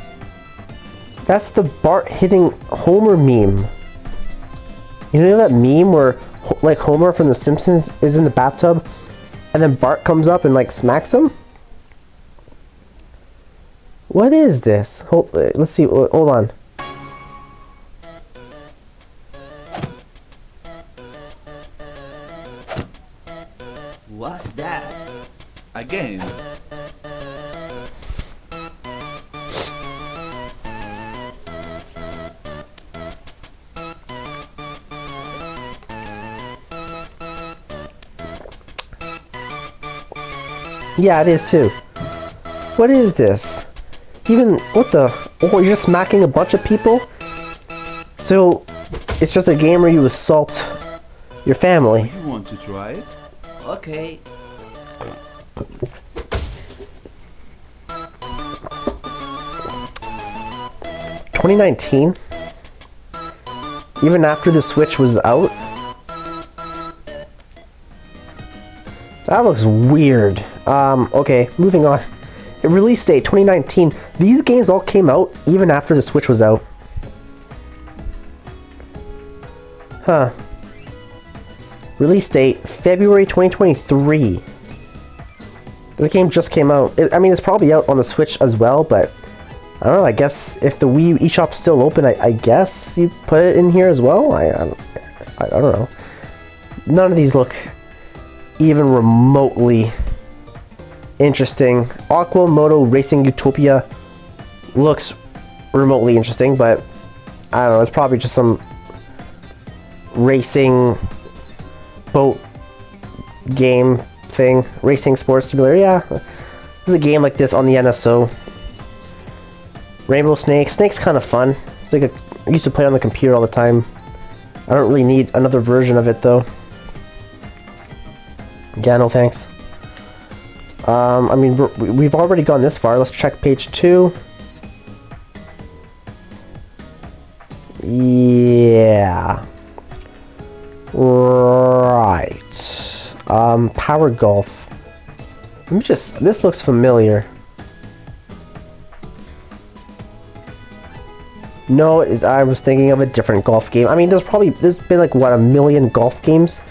That's the Bart hitting Homer meme. You know that meme where like Homer from The Simpsons is in the bathtub and then Bart comes up and like smacks him? What is this? Let's see. Hold on. What's that? A game? Yeah, it is too. What is this? Even, what the? Oh, you're just smacking a bunch of people? So, it's just a game where you assault your family. You want to try it? Okay. 2019? Even after the Switch was out? That looks weird. Okay, moving on. Release date 2019. These games all came out even after the Switch was out. Huh. Release date February 2023. The game just came out. I mean, it's probably out on the Switch as well, but I don't know. I guess if the Wii U eShop's still open, I guess you put it in here as well. I don't know. None of these look even remotely interesting. Aqua Moto Racing Utopia looks remotely interesting, but I don't know. It's probably just some racing boat game thing. Racing sports simulator. Yeah, there's a game like this on the NSO. Rainbow Snake. Snake's kind of fun. It's like I used to play on the computer all the time. I don't really need another version of it though. Yeah, no thanks. I mean, we've already gone this far. Let's check page 2. Yeah. Right. Power Golf. Let me just... This looks familiar. No, I was thinking of a different golf game. I mean, there's been like, what, 1 million golf games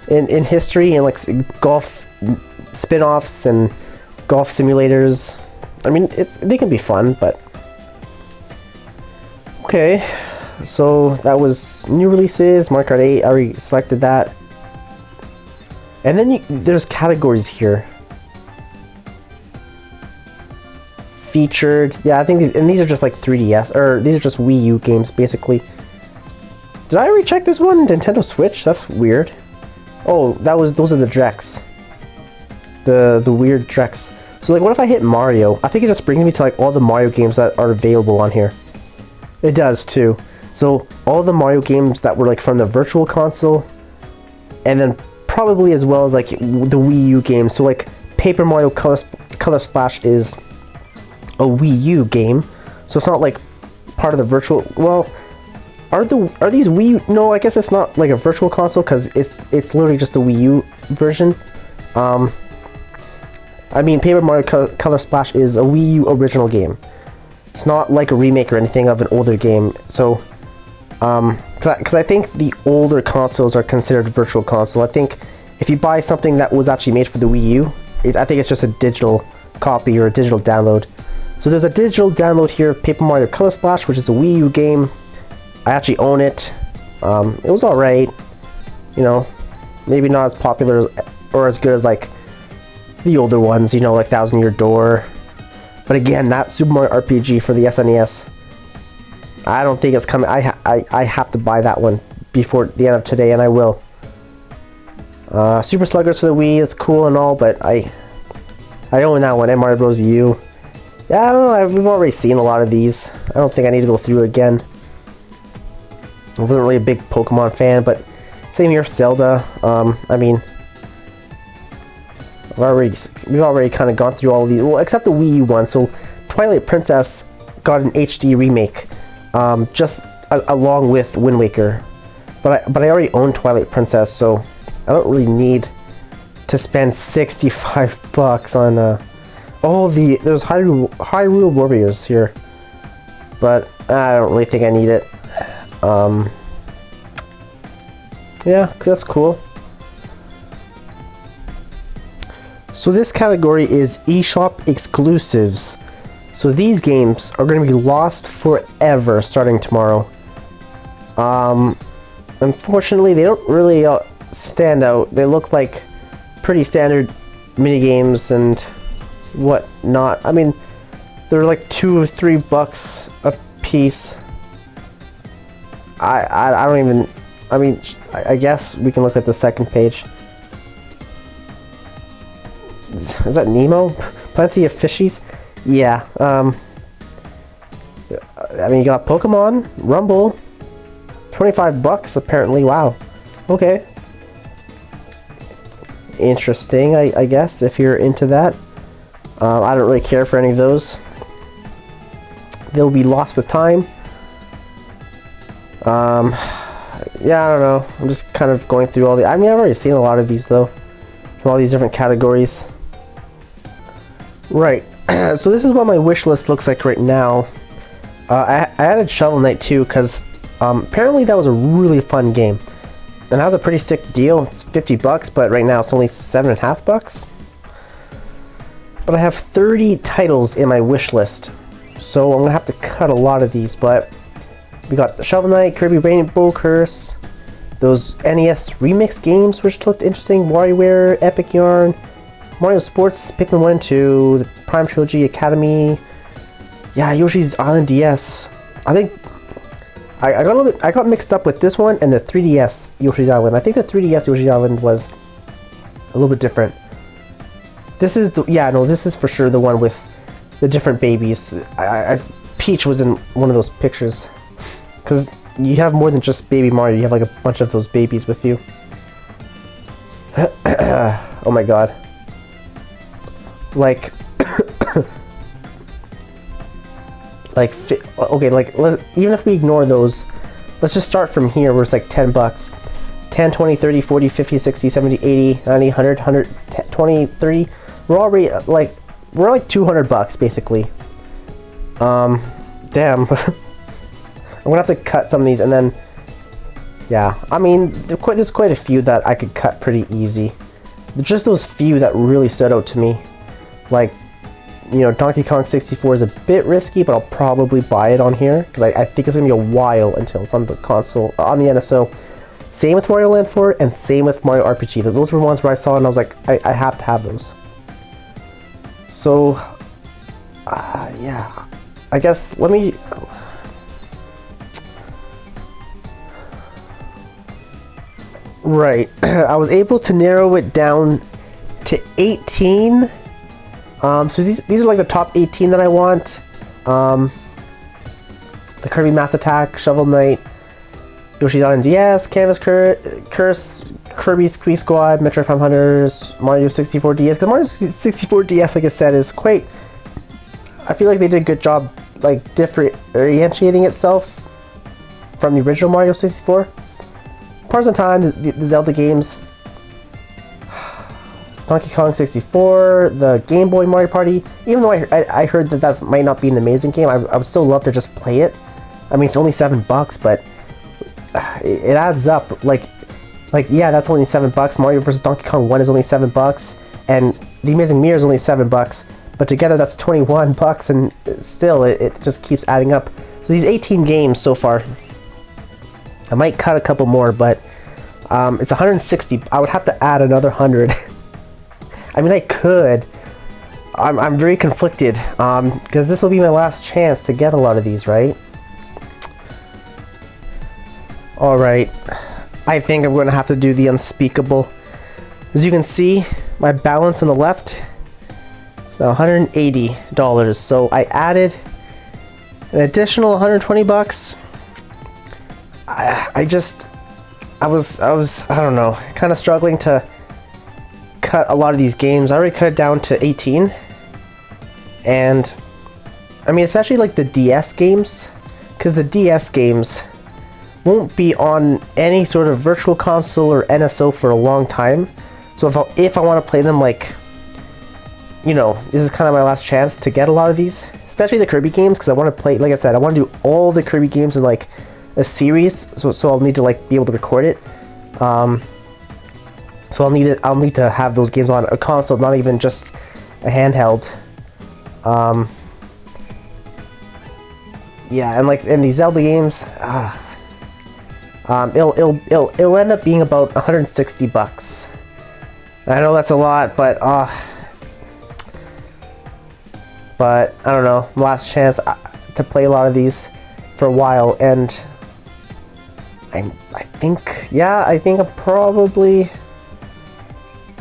in history, and like golf spin-offs and golf simulators. I mean, they can be fun, but okay. So that was new releases. Mario Kart 8, I already selected that. And then there's categories here. Featured. Yeah, I think these are just like 3DS, or these are just Wii U games basically. Did I already check this one? Nintendo Switch? That's weird. Oh, those are the Drex. The weird Drex. So like, what if I hit Mario? I think it just brings me to like all the Mario games that are available on here. It does too. So all the Mario games that were like from the Virtual Console, and then probably as well as like the Wii U games. So like Paper Mario Color Splash is a Wii U game, so it's not like part of the Virtual. Well, are these Wii U? No, I guess it's not like a Virtual Console because it's literally just the Wii U version. I mean, Paper Mario Color Splash is a Wii U original game. It's not like a remake or anything of an older game. So, because I think the older consoles are considered Virtual Console. I think if you buy something that was actually made for the Wii U, I think it's just a digital copy or a digital download. So there's a digital download here of Paper Mario Color Splash, which is a Wii U game. I actually own it. It was alright. You know, maybe not as popular or as good as like the older ones, you know, like Thousand Year Door. But again, that Super Mario RPG for the SNES, I don't think it's coming. I have to buy that one before the end of today, and I will. Super Sluggers for the Wii, it's cool and all, but I own that one, and Mario Bros. U. Yeah, I don't know, we've already seen a lot of these. I don't think I need to go through it again. I wasn't really a big Pokemon fan, but same here, Zelda. I mean, we've already kind of gone through all of these, well, except the Wii U one. So Twilight Princess got an HD remake, just along with Wind Waker. But I already own Twilight Princess, so I don't really need to spend $65 on there's Hyrule Warriors here, but I don't really think I need it. Yeah, that's cool. So this category is eShop exclusives. So these games are going to be lost forever starting tomorrow. Unfortunately, they don't really stand out. They look like pretty standard mini games and whatnot. I mean, they're like $2 or $3 a piece. I don't even. I mean, I guess we can look at the second page. Is that Nemo? Plenty of fishies? Yeah. I mean, you got Pokemon, Rumble, $25 apparently. Wow. Okay. interesting, I guess, if you're into that. I don't really care for any of those. They'll be lost with time. Yeah, I don't know. I'm just kind of going through all the... I mean, I've already seen a lot of these, though. From all these different categories. Right. So this is what my wish list looks like right now. I added Shovel Knight, too, because apparently that was a really fun game. And that was a pretty sick deal. It's $50, but right now it's only $7.50. But I have 30 titles in my wish list. So I'm going to have to cut a lot of these, but... We got Shovel Knight, Kirby Rainbow Curse, those NES remix games which looked interesting, WarioWare, Epic Yarn, Mario Sports, Pikmin 1 and 2, the Prime Trilogy, Academy, yeah, Yoshi's Island DS. I think I got mixed up with this one and the 3DS Yoshi's Island. I think the 3DS Yoshi's Island was a little bit different. This is the, yeah, no, this is for sure the one with the different babies. Peach was in one of those pictures. Because you have more than just Baby Mario, you have like a bunch of those babies with you. Oh my god. Like... okay, like, even if we ignore those, let's just start from here where it's like $10. 10, 20, 30, 40, 50, 60, 70, 80, 90, 100, 100, 20, 30. We're already, like, we're like $200 basically. Damn. I'm gonna have to cut some of these and then, yeah, I mean, there's quite a few that I could cut pretty easy. Just those few that really stood out to me. Like, you know, Donkey Kong 64 is a bit risky, but I'll probably buy it on here, because I think it's gonna be a while until it's on the console, on the NSO. Same with Mario Land 4, and same with Mario RPG. Those were ones where I saw it and I was like, I have to have those. So, yeah, I guess, let me... Right, I was able to narrow it down to 18. So these are like the top 18 that I want. The Kirby Mass Attack, Shovel Knight, Yoshi's Island DS, Canvas Curse, Kirby Squeeze Squad, Metroid Prime Hunters, Mario 64 DS. Because Mario 64 DS, like I said, is quite... I feel like they did a good job, like, differentiating itself from the original Mario 64. Parts of the time, the Zelda games, Donkey Kong 64, the Game Boy Mario Party, even though I heard that might not be an amazing game, I would still love to just play it. I mean, it's only $7, but it adds up. Like yeah, that's only $7. Mario vs. Donkey Kong 1 is only $7, and The Amazing Mirror is only $7, but together that's $21, and still, it just keeps adding up. So these 18 games so far, I might cut a couple more, but it's 160. I would have to add another 100. I mean, I could. I'm very conflicted, because this will be my last chance to get a lot of these, right? Alright. I think I'm going to have to do the unspeakable. As you can see, my balance on the left, $180. So I added an additional $120. I don't know, kind of struggling to cut a lot of these games. I already cut it down to 18. And, I mean, especially like the DS games, because the DS games won't be on any sort of virtual console or NSO for a long time. So if I want to play them, like, you know, this is kind of my last chance to get a lot of these, especially the Kirby games, because I want to play, like I said, I want to do all the Kirby games in like a series, so I'll need to like be able to record it. So I'll need to have those games on a console, not even just a handheld. Yeah, and like in these Zelda games, it'll end up being about $160. I know that's a lot, but I don't know. Last chance to play a lot of these for a while, and I think I'm probably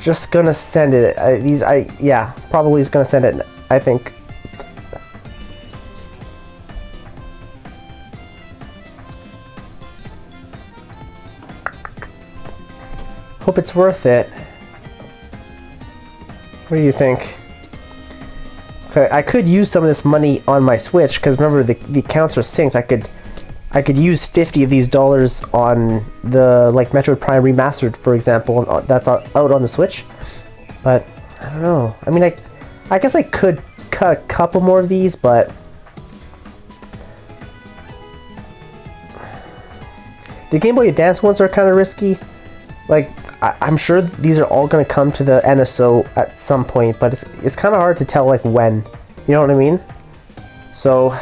just gonna send it. Probably is gonna send it. I think. Hope it's worth it. What do you think? Okay, I could use some of this money on my Switch because remember the accounts are synced. I could use 50 of these dollars on the like Metroid Prime Remastered, for example, that's out on the Switch. But I don't know. I mean, I guess I could cut a couple more of these, but the Game Boy Advance ones are kind of risky. Like, I'm sure these are all going to come to the NSO at some point, but it's kind of hard to tell, like, when. You know what I mean? So,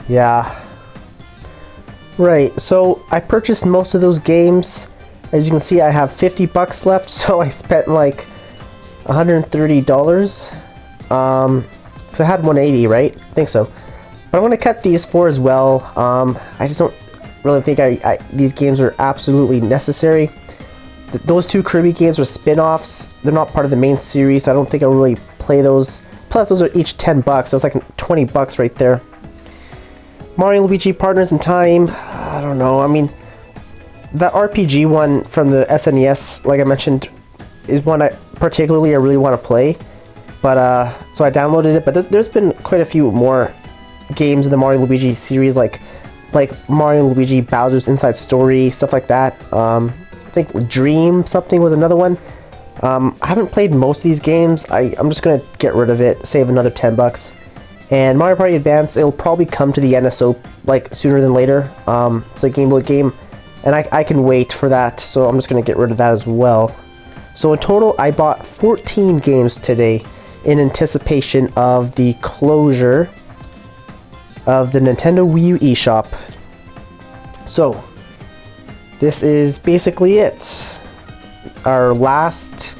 yeah. Right, so I purchased most of those games. As you can see, I have 50 bucks left, so I spent, like, $130. So I had 180, right? I think so. But I'm going to cut these 4 as well. I just don't really think these games are absolutely necessary. Those 2 Kirby games were spin-offs. They're not part of the main series, so I don't think I'll really play those. Plus, those are each 10 bucks, so it's like 20 bucks right there. Mario and Luigi Partners in Time. I don't know. I mean, that RPG one from the SNES, like I mentioned, is one I really want to play. But, so I downloaded it, but there's been quite a few more games in the Mario and Luigi series, like Mario and Luigi Bowser's Inside Story, stuff like that. I think Dream something was another one. I haven't played most of these games. I'm just gonna get rid of it, save another 10 bucks. And Mario Party Advance, it'll probably come to the NSO like sooner than later. It's a Game Boy game, and I can wait for that, so I'm just gonna get rid of that as well. So in total, I bought 14 games today in anticipation of the closure of the Nintendo Wii U eShop. So, this is basically it. Our last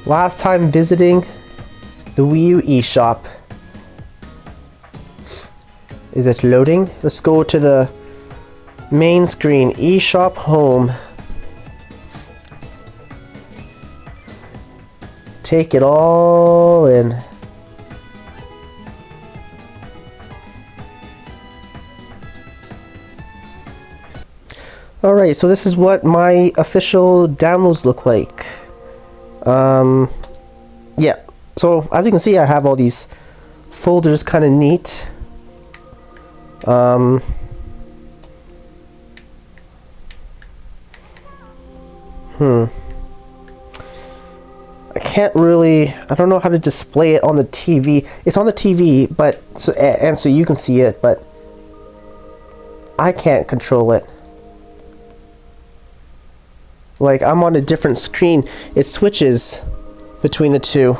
time visiting the Wii U eShop. Is it loading? Let's go to the main screen, eShop Home. Take it all in. Alright, so this is what my official downloads look like. Yeah, so as you can see, I have all these folders, kind of neat. I can't really, I don't know how to display it on the TV. It's on the TV, but, so you can see it, but I can't control it. Like, I'm on a different screen. It switches between the two.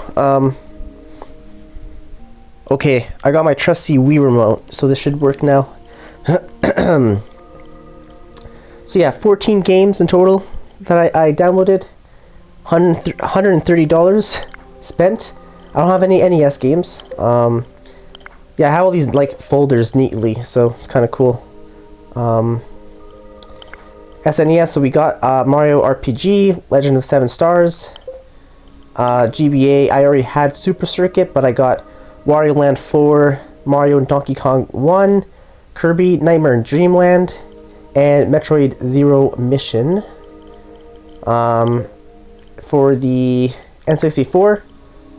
Okay, I got my trusty Wii remote, so this should work now. So yeah, 14 games in total that I downloaded. $130 spent. I don't have any NES games. Yeah, I have all these like folders neatly, so it's kind of cool. SNES, so we got Mario RPG, Legend of Seven Stars, GBA. I already had Super Circuit, but I got Wario Land 4, Mario and Donkey Kong 1, Kirby Nightmare in Dreamland, and Metroid Zero Mission. For the N64,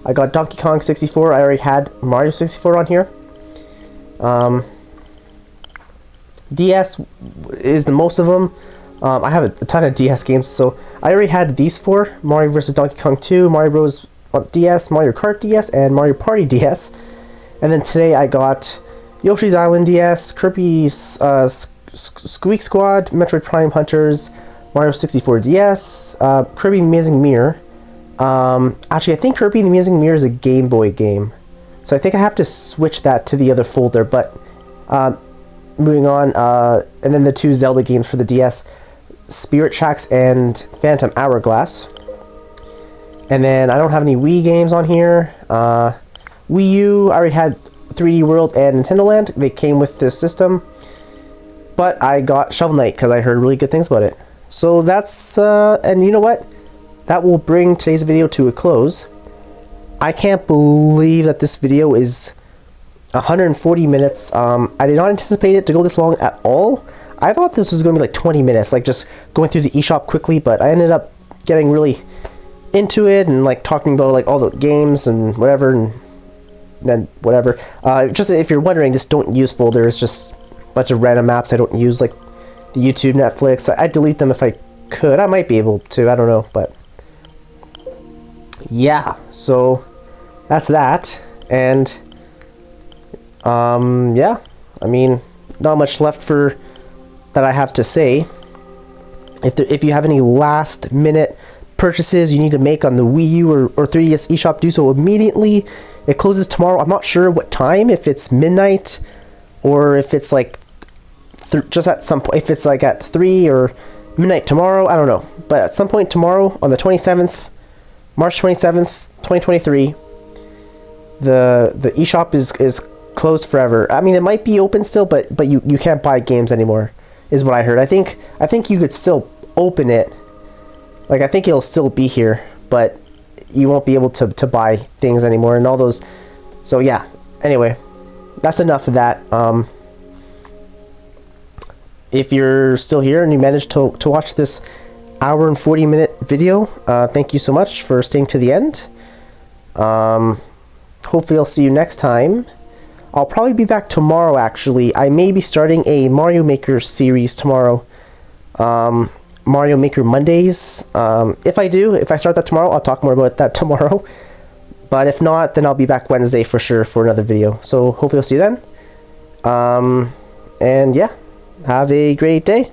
I got Donkey Kong 64. I already had Mario 64 on here. DS is the most of them. I have a ton of DS games, so I already had these 4: Mario vs. Donkey Kong 2, Mario Bros. DS, Mario Kart DS, and Mario Party DS. And then today I got Yoshi's Island DS, Kirby's Squeak Squad, Metroid Prime Hunters, Mario 64 DS, Kirby the Amazing Mirror. Actually, I think Kirby the Amazing Mirror is a Game Boy game, so I think I have to switch that to the other folder, but moving on, and then the 2 Zelda games for the DS, Spirit Tracks and Phantom Hourglass. And then I don't have any Wii games on here. Wii U, I already had 3D World and Nintendo Land. They came with this system. But I got Shovel Knight because I heard really good things about it. So that's, and you know what? That will bring today's video to a close. I can't believe that this video is 140 minutes. I did not anticipate it to go this long at all. I thought this was going to be like 20 minutes, like just going through the eShop quickly, but I ended up getting really into it and like talking about like all the games and whatever, and then whatever. Just if you're wondering, this don't use folder is just a bunch of random apps I don't use, like the YouTube, Netflix. I'd delete them if I could. I might be able to, I don't know, but yeah, so that's that. And yeah, I mean, not much left for that I have to say. If you have any last minute purchases you need to make on the Wii U or 3DS eShop, do so immediately. It closes tomorrow. I'm not sure what time, if it's midnight or if it's like just at some point, if it's like at 3 or midnight tomorrow, I don't know. But at some point tomorrow on the 27th, March 27th, 2023, the eShop is closed forever. I mean, it might be open still, but you can't buy games anymore, is what I heard. I think you could still open it. Like, I think it'll still be here, but you won't be able to buy things anymore and all those. So yeah, anyway, that's enough of that. If you're still here and you managed to watch this hour and 40-minute video, thank you so much for staying to the end. Hopefully I'll see you next time. I'll probably be back tomorrow, actually. I may be starting a Mario Maker series tomorrow. Mario Maker Mondays. If I start that tomorrow, I'll talk more about that tomorrow. But if not, then I'll be back Wednesday for sure for another video. So hopefully I'll see you then. And yeah, have a great day.